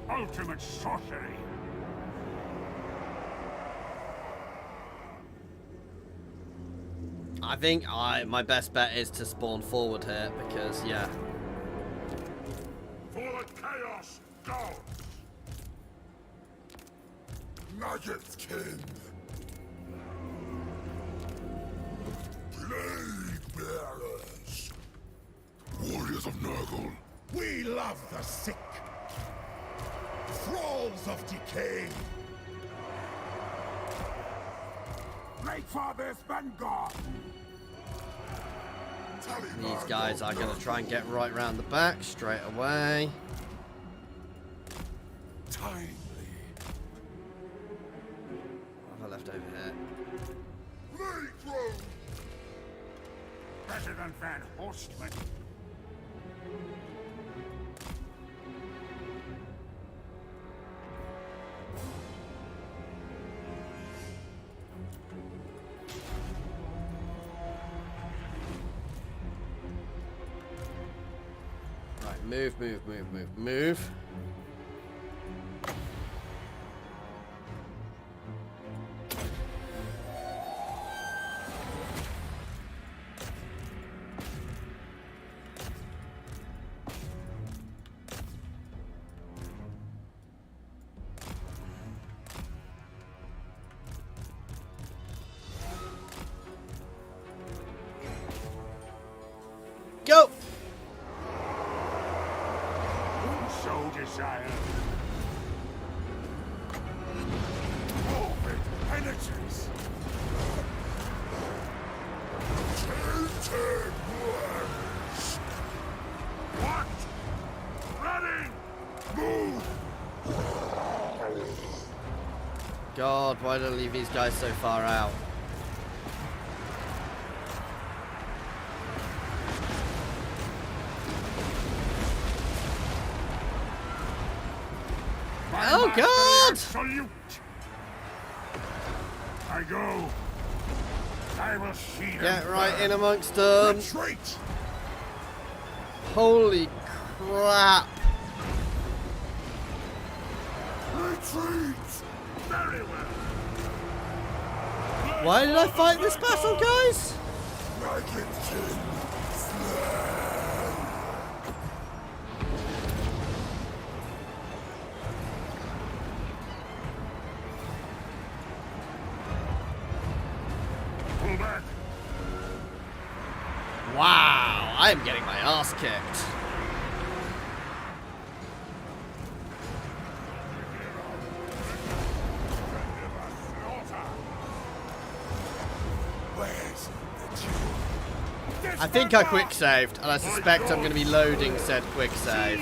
Ultimate sorcery. I think my best bet is to spawn forward here, because, yeah. For the chaos gods. Nuggets kin. Plague bearers. Warriors of Nurgle. We love the sick. Thralls of decay. Great Father's vanguard. These guys are going to try and get right round the back straight away. Timely. What have I left over here? Leechlord. Better than Van Horstman. Move. Go! So desire. Open penetrates. Change What? Ready! Move! God, why did I leave these guys so far out? Oh God! Salute! I go. I will see them. Get right in amongst them. Retreat! Holy crap! Retreat! Very well. Why did I fight this battle, guys? Dragonkin Pull back. Wow, I am getting my ass kicked. Where's the jewel? I think I quick saved, and I suspect I'm going to be loading said quick save.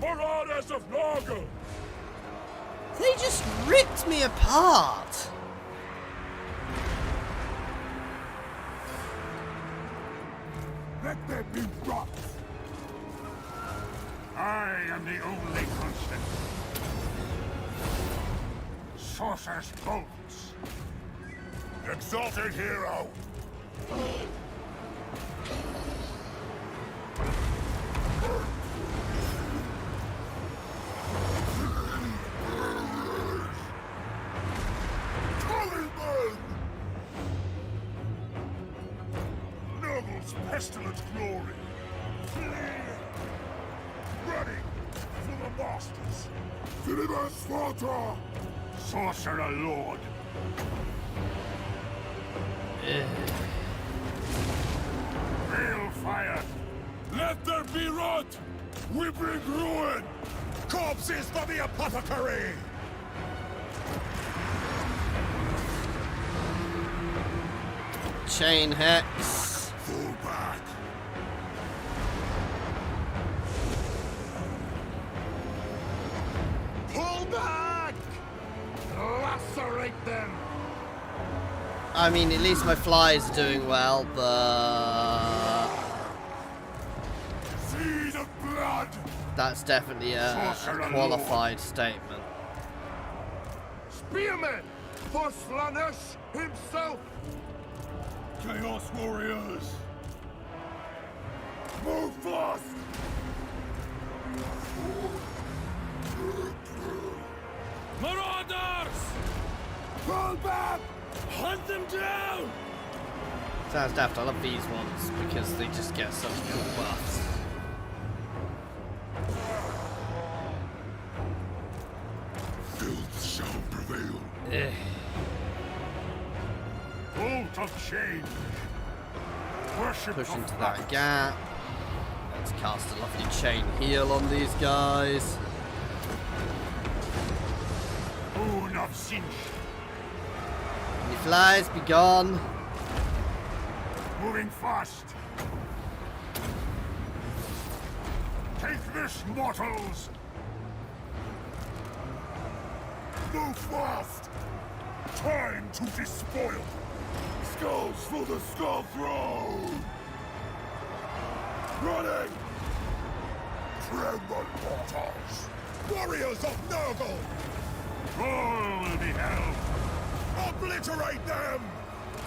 Marauders of Norgal! They just ripped me apart. Let there be rot. I am the only constant. Sorcerer's bolts. Exalted hero. Taliban! Noble's pestilent glory. Flare! Ready for the masters. Deliver Sparta! Sorcerer Lord. Hail fire! Let there be rot! We bring ruin! Corpses for the apothecary! Chain hex. Fall back! Pull back! Lacerate them! I mean, at least my flies are doing well, but Seed of blood! that's definitely a qualified statement. Spearmen! For Slanesh himself! Chaos warriors! Move fast! Marauders! Pull back! Hunt them down! Sounds daft. I love these ones because they just get such cool buffs. Filth shall prevail. Ugh. Bolt of change. Worship Push of into light. that gap. Let's cast a lovely chain heal on these guys. Boon of Sinch. Any flies, be gone. Moving fast. Take this, mortals. Move fast. Time to despoil. Skulls for the skull throne. Running. Tremble, mortals. Warriors of Nurgle. All will be held. Obliterate them.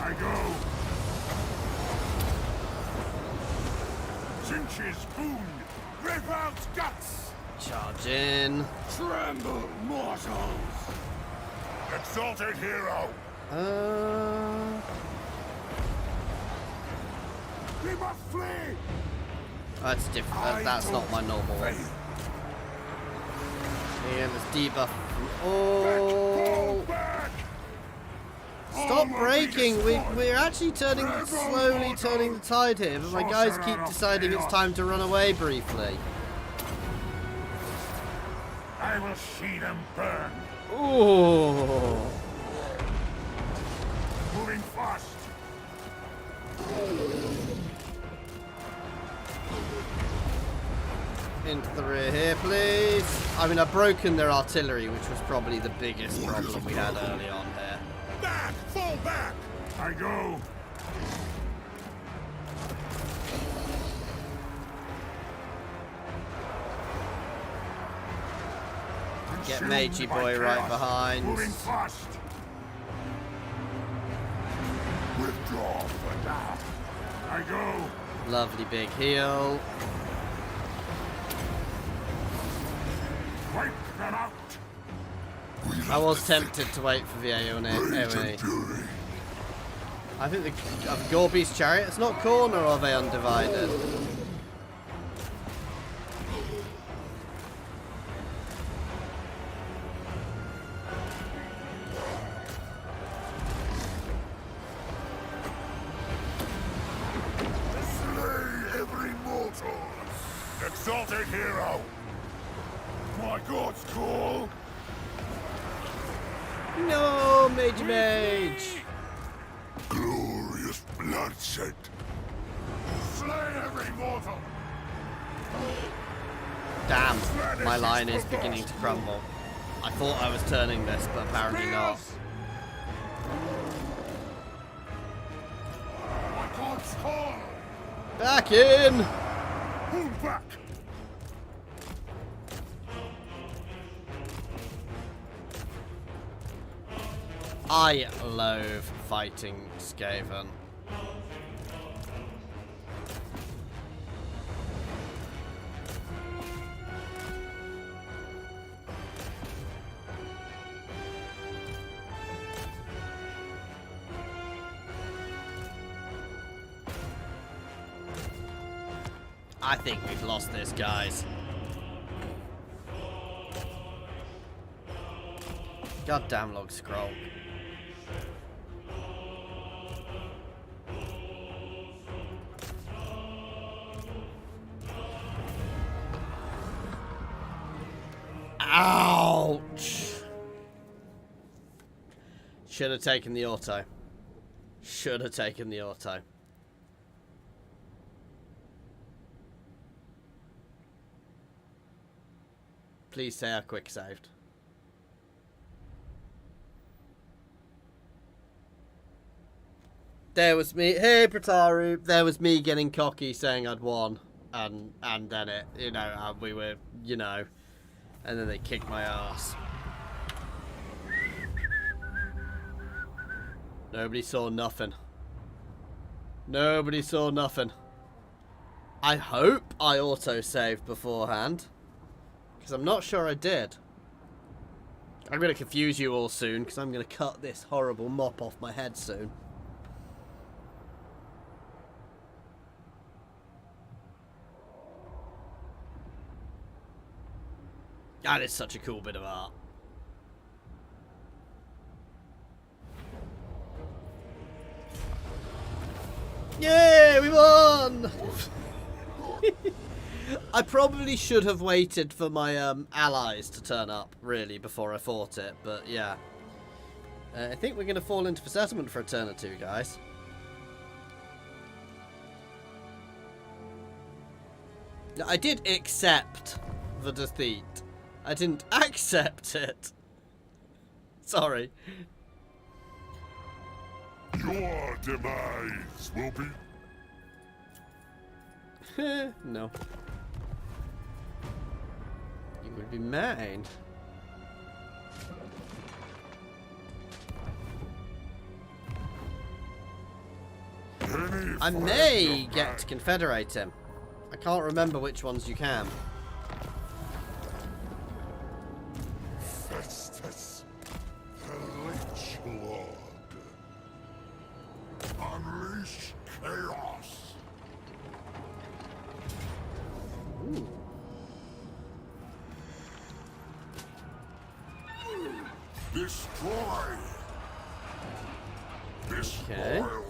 I go. Sinch's wound. Rip out guts. Charge in. Tremble, mortals. Exalted hero. We must flee. That's different. That's not my normal one. And let's debuff from all. Back. Stop breaking! We're actually slowly turning the tide here, but my guys keep deciding it's time to run away briefly. I will see them burn. Ooh. into the rear here, please. I mean, I've broken their artillery, which was probably the biggest problem we had early on here. Back! Fall back! I go! Get Magey Boy right behind. Moving fast! Withdraw for now. I go! Lovely big heal. Wipe them out! I was tempted to wait for the AOE. I think the Gorby's Chariot's not corner, or are they undivided? Slay every mortal! Exalted hero! My god's call! No, Mage! Glorious bloodshed! Slay every mortal! Damn, my line is beginning to crumble. I thought I was turning this, but apparently not. My god's call! Back in! Pull back! I loathe fighting Skaven. I think we've lost this, guys. Goddamn log scroll. Ouch! Should have taken the auto. Should have taken the auto. Please say I quick saved. There was me. Hey, Prataru. There was me getting cocky, saying I'd won, and then it, you know, we were, you know, and then they kicked my ass. Nobody saw nothing. Nobody saw nothing. I hope I auto-saved beforehand, because I'm not sure I did. I'm going to confuse you all soon, because I'm going to cut this horrible mop off my head soon. That is such a cool bit of art. Yay, we won! I probably should have waited for my allies to turn up, really, before I fought it, but yeah. I think we're going to fall into the settlement for a turn or two, guys. Now, I did accept the defeat. I didn't accept it. Sorry. Your demise will be... No. You will be mine. I may get to confederate him. I can't remember which ones you can. Festus, the Leechlord. Unleash chaos. Ooh. Destroy. Okay. Despoil.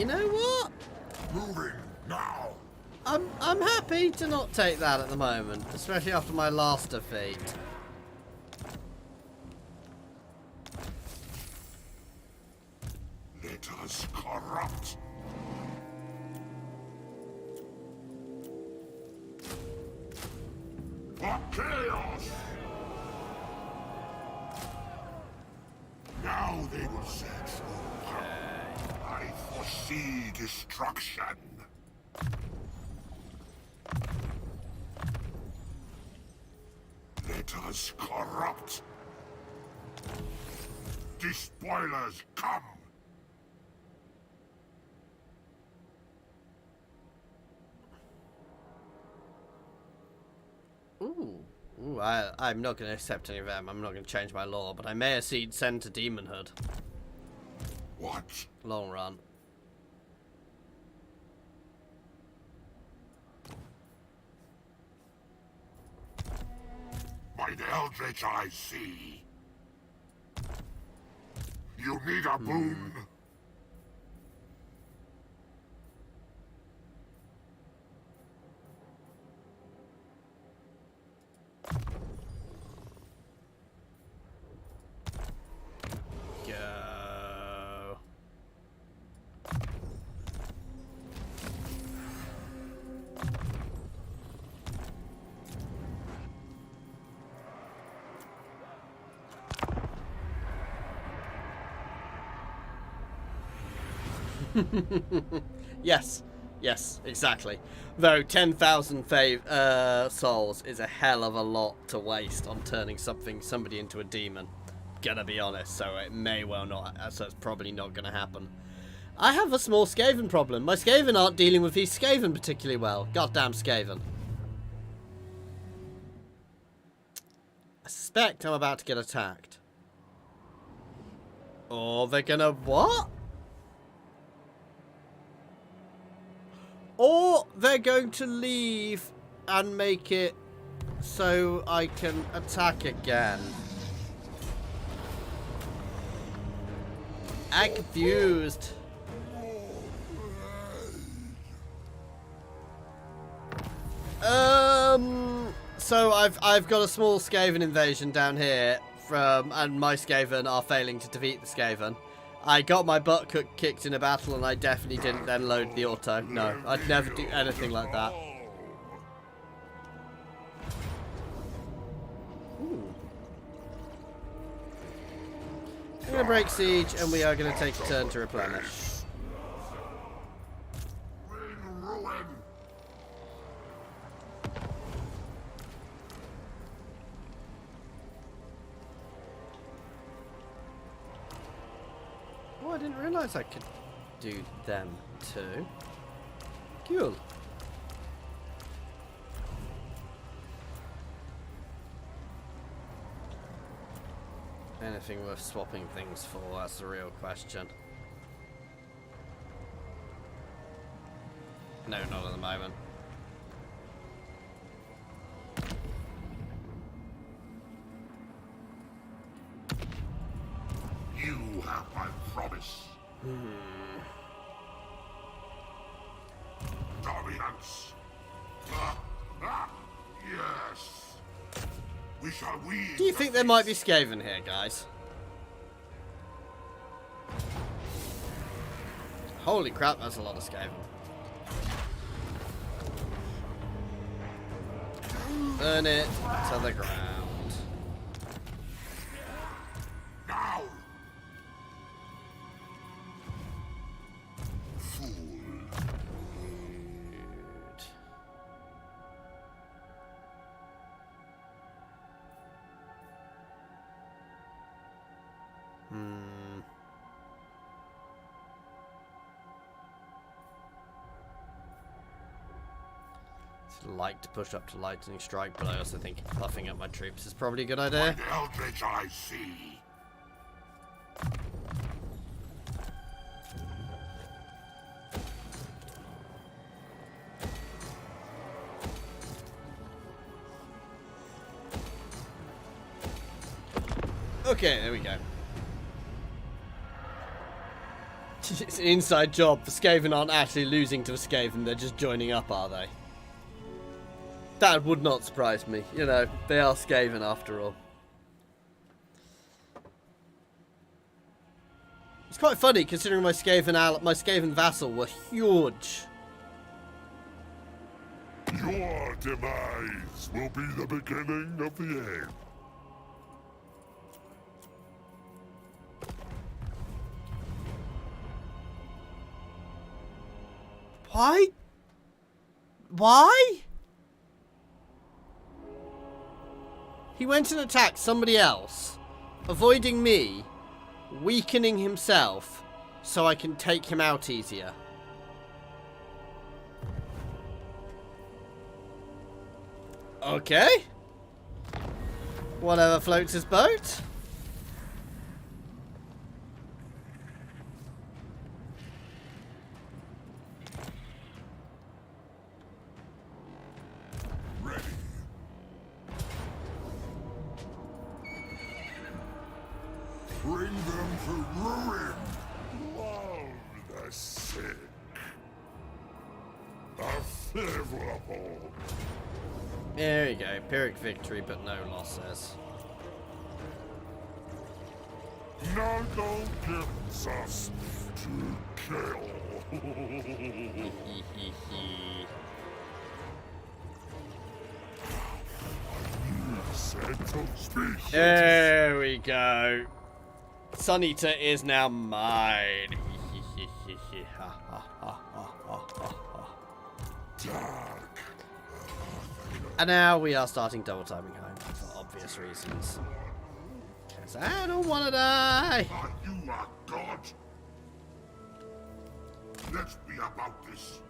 You know what? Moving now. I'm happy to not take that at the moment, especially after my last defeat. Let us corrupt. For chaos. Now they will search. I foresee destruction. Let us corrupt. Despoilers come. Ooh, I'm not going to accept any of them. I'm not going to change my law, but I may send to demonhood. What? Long run. By the eldritch I see. You need a boon. Go. Yes, exactly. Though 10,000 souls is a hell of a lot to waste on turning somebody into a demon. Gonna be honest, so it may well not, so it's probably not gonna happen. I have a small Skaven problem. My Skaven aren't dealing with these Skaven particularly well. Goddamn Skaven. I suspect I'm about to get attacked. Or they're gonna what? Or they're going to leave and make it so I can attack again. I'm confused. So I've got a small Skaven invasion down here and my Skaven are failing to defeat the Skaven. I got my butt kicked in a battle and I definitely didn't then load the auto. No, I'd never do anything like that. Ooh. I'm going to break siege and we are going to take a turn to replenish. Oh, I didn't realise I could do them too. Cool. Anything worth swapping things for? That's the real question. No, not at the moment. You have my promise. Dominance. Yes. We shall weave. Do you think there might be Skaven here, guys? Holy crap, that's a lot of Skaven. Burn it to the ground. Now. Fool. Like to push up to lightning strike, but I also think buffing up my troops is probably a good idea. The eldritch I see. Okay, there we go. It's an inside job. The Skaven aren't actually losing to a Skaven, they're just joining up, are they? That would not surprise me. You know, they are Skaven after all. It's quite funny considering my Skaven vassal were huge. Your demise will be the beginning of the end. Why? Why? He went and attacked somebody else, avoiding me, weakening himself, so I can take him out easier. Okay. Whatever floats his boat. Ready. Bring them to ruin. Love the sick. Unfavorable. There we go. Pyrrhic victory, but no losses. Nago gives us to kill. Sense of species. There we go. Sun Eater is now mine. Dark. And now we are starting double timing home for obvious reasons. Because I don't want to die. Are you a god? Let's be about this.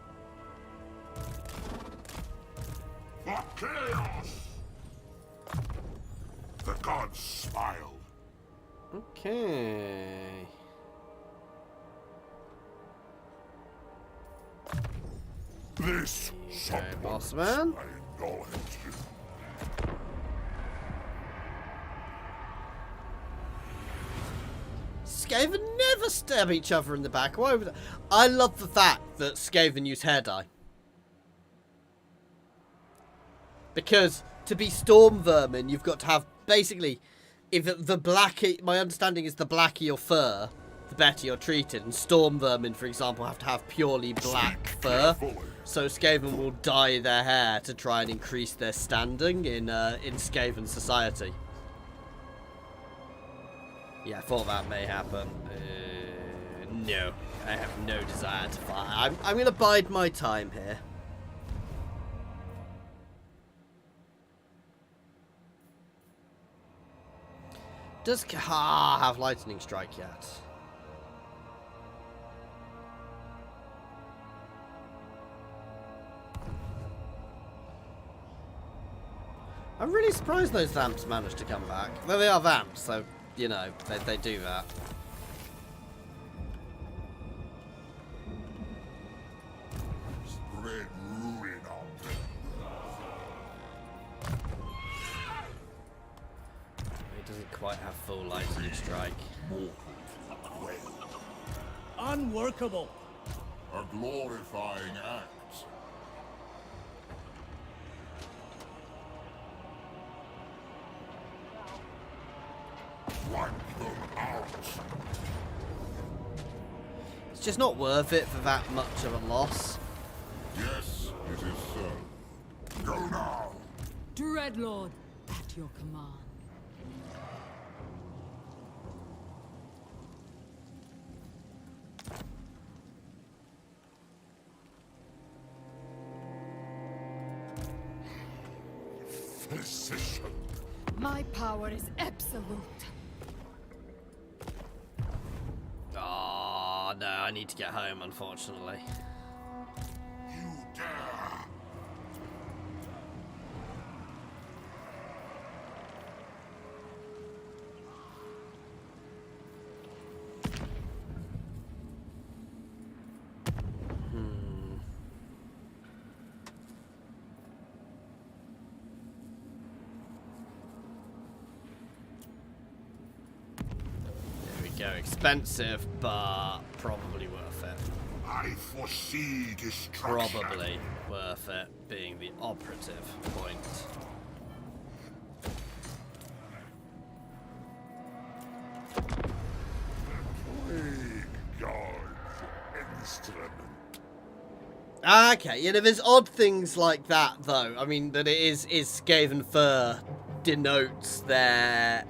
For chaos! The gods smiled. Okay. This Okay, boss man. I know it. Skaven never stab each other in the back. Why would I love the fact that Skaven use hair dye. Because to be storm vermin, you've got to have basically, if the blacker, my understanding is the blacker your fur, the better you're treated. And storm vermin, for example, have to have purely black fur. So Skaven will dye their hair to try and increase their standing in Skaven society. Yeah, I thought that may happen. No, I have no desire to fight. I'm going to bide my time here. Does Ka have lightning strike yet? I'm really surprised those vamps managed to come back. Though they are vamps, so, you know, they do that. Spread ruin on them. He doesn't quite have full lightning strike. Unworkable. A glorifying act. Wipe them out. It's just not worth it for that much of a loss. Yes, it is so. Go now. Dreadlord, at your command. Physician. My power is absolute. Oh, no, I need to get home, unfortunately. You dare. There we go, expensive, but probably worth it. I foresee destruction. Probably worth it, being the operative point. Plague God's instrument. Okay, there's odd things like that, though. I mean, that it is Skaven fur denotes their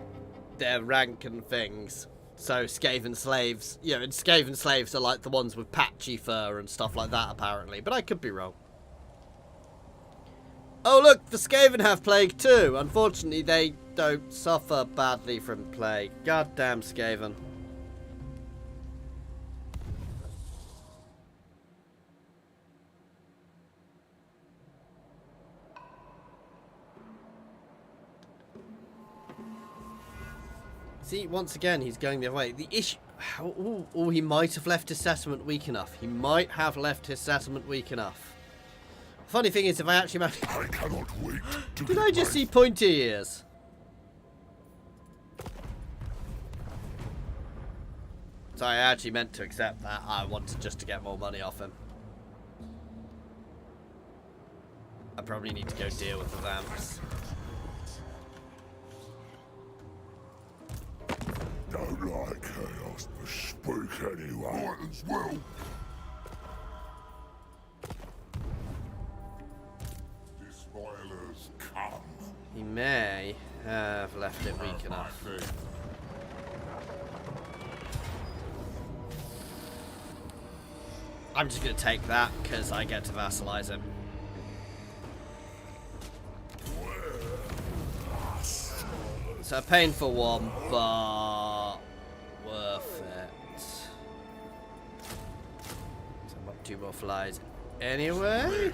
rank and things. So Skaven slaves, and Skaven slaves are like the ones with patchy fur and stuff like that, apparently. But I could be wrong. Oh, look, the Skaven have plague too. Unfortunately, they don't suffer badly from plague. Goddamn Skaven. See, once again, he's going the other way. The issue... Oh, he might have left his settlement weak enough. He might have left his settlement weak enough. Funny thing is, if I actually managed... I cannot wait to Did I just see pointy ears? So I actually meant to accept that. I wanted just to get more money off him. I probably need to go deal with the vamps. Don't like chaos, but spook anyway. Might as well. Despoilers come. He may have left it weak enough. I'm just going to take that because I get to vassalize him. It's a painful one, but worth it. So I've got 2 more flies anyway.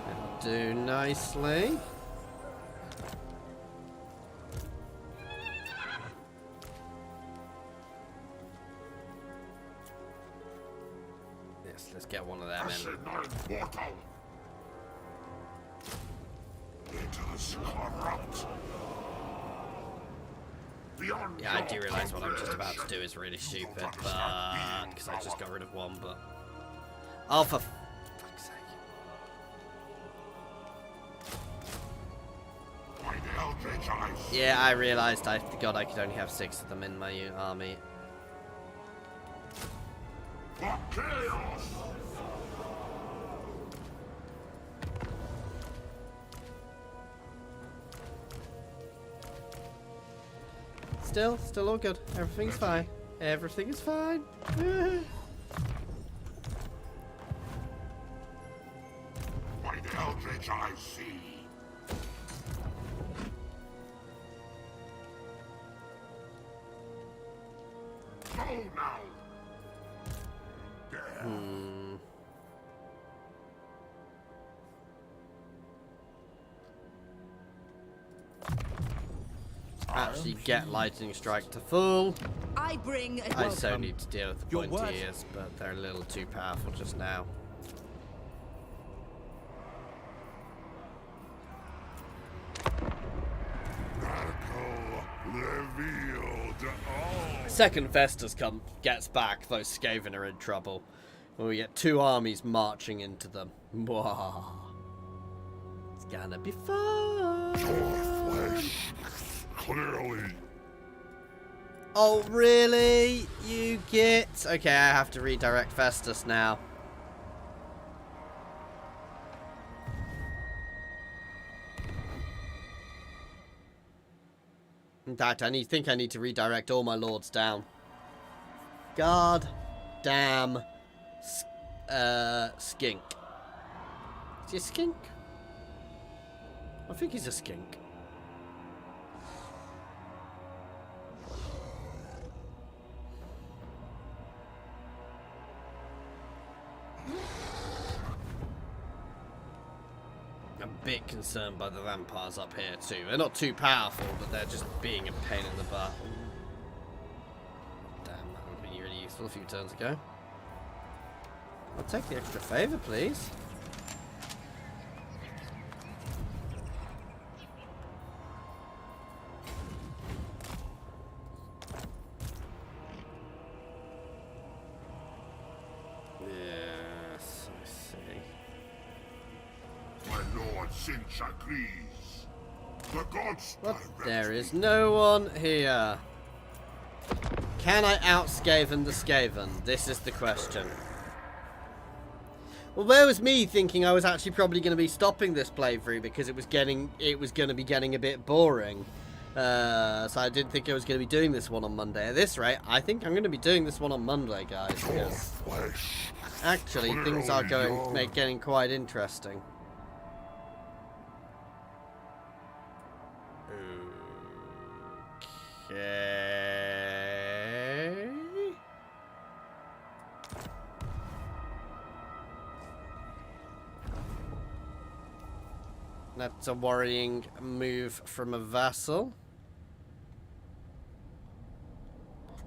That'll do nicely. Yes, let's get one of them in. Yeah, I do realise what I'm just about to do is really stupid, but because I just got rid of one, but oh, for fuck's sake! Yeah, I realised. I forgot I could only have 6 of them in my army. Still all good. Everything's fine. Everything is fine. By the eldritch I see. Go now. Actually get lightning strike to full. I bring a I so need to deal with the Your pointy word. ears, but they're a little too powerful just now. Second Festus gets back, those Skaven are in trouble. When we get 2 armies marching into them. Mwah. It's gonna be fun. Clearly. Oh, really? You get... Okay, I have to redirect Festus now. In fact, I think I need to redirect all my lords down. God damn skink. Is he a skink? I think he's a skink. I'm a bit concerned by the vampires up here too. They're not too powerful, but they're just being a pain in the butt. Damn, that would have been really useful a few turns ago. I'll take the extra favour, please. since agrees. The gods What? direct There is me. no one here. Can I out-Skaven the Skaven? This is the question. Well, there was me thinking I was actually probably going to be stopping this playthrough because it was going to be getting a bit boring. So I didn't think I was going to be doing this one on Monday. At this rate, I think I'm going to be doing this one on Monday, guys. Your Because flesh. actually, things are getting quite interesting. Okay. That's a worrying move from a vassal.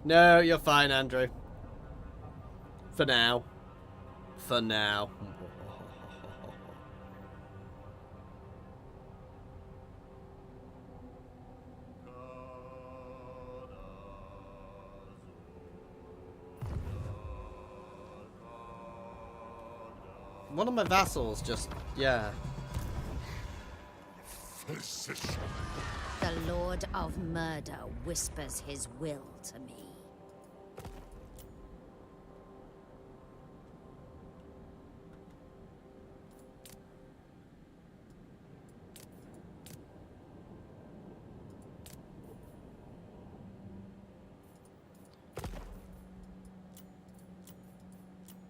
No, you're fine, Andrew. For now. For now. One of my vassals just, yeah. Physician. The Lord of Murder whispers his will to me.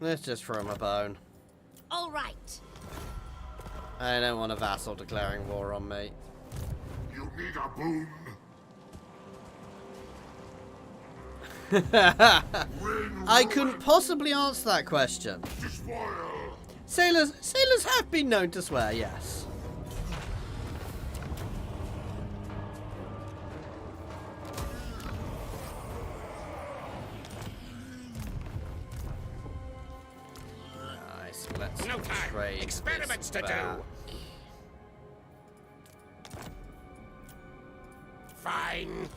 Let's just throw him a bone. All right. I don't want a vassal declaring war on me. You need a boon. I couldn't possibly answer that question. Despoil. Sailors have been known to swear, yes. Nice. Let's No time. trade Experiments this to back. do. Fine.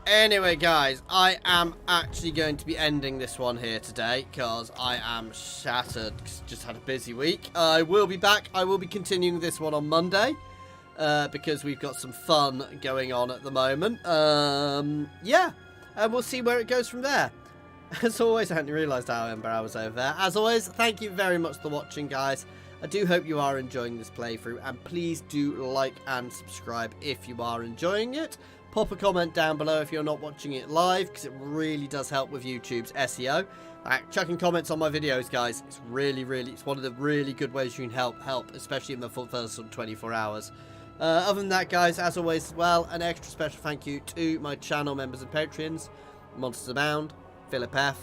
Anyway, guys, I am actually going to be ending this one here today because I am shattered. Just had a busy week. I will be back. I will be continuing this one on Monday because we've got some fun going on at the moment. Yeah, and we'll see where it goes from there. As always, I hadn't realised how embarrassed I was over there. As always, thank you very much for watching, guys. I do hope you are enjoying this playthrough, and please do like and subscribe if you are enjoying it. Pop a comment down below if you're not watching it live, because it really does help with YouTube's SEO. Chucking comments on my videos, guys, it's it's one of the really good ways you can help, especially in the first 24 hours. Other than that, guys, as always, well, an extra special thank you to my channel members and patrons: Monsters Abound, Philip F,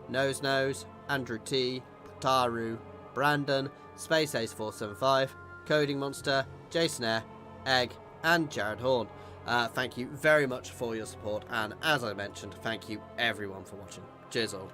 Nose, Andrew T, Taru, Brandon, Space Ace 475, Coding Monster, Jason Air, Egg, and Jared Horn. Thank you very much for your support, and as I mentioned, thank you everyone for watching. Cheers all.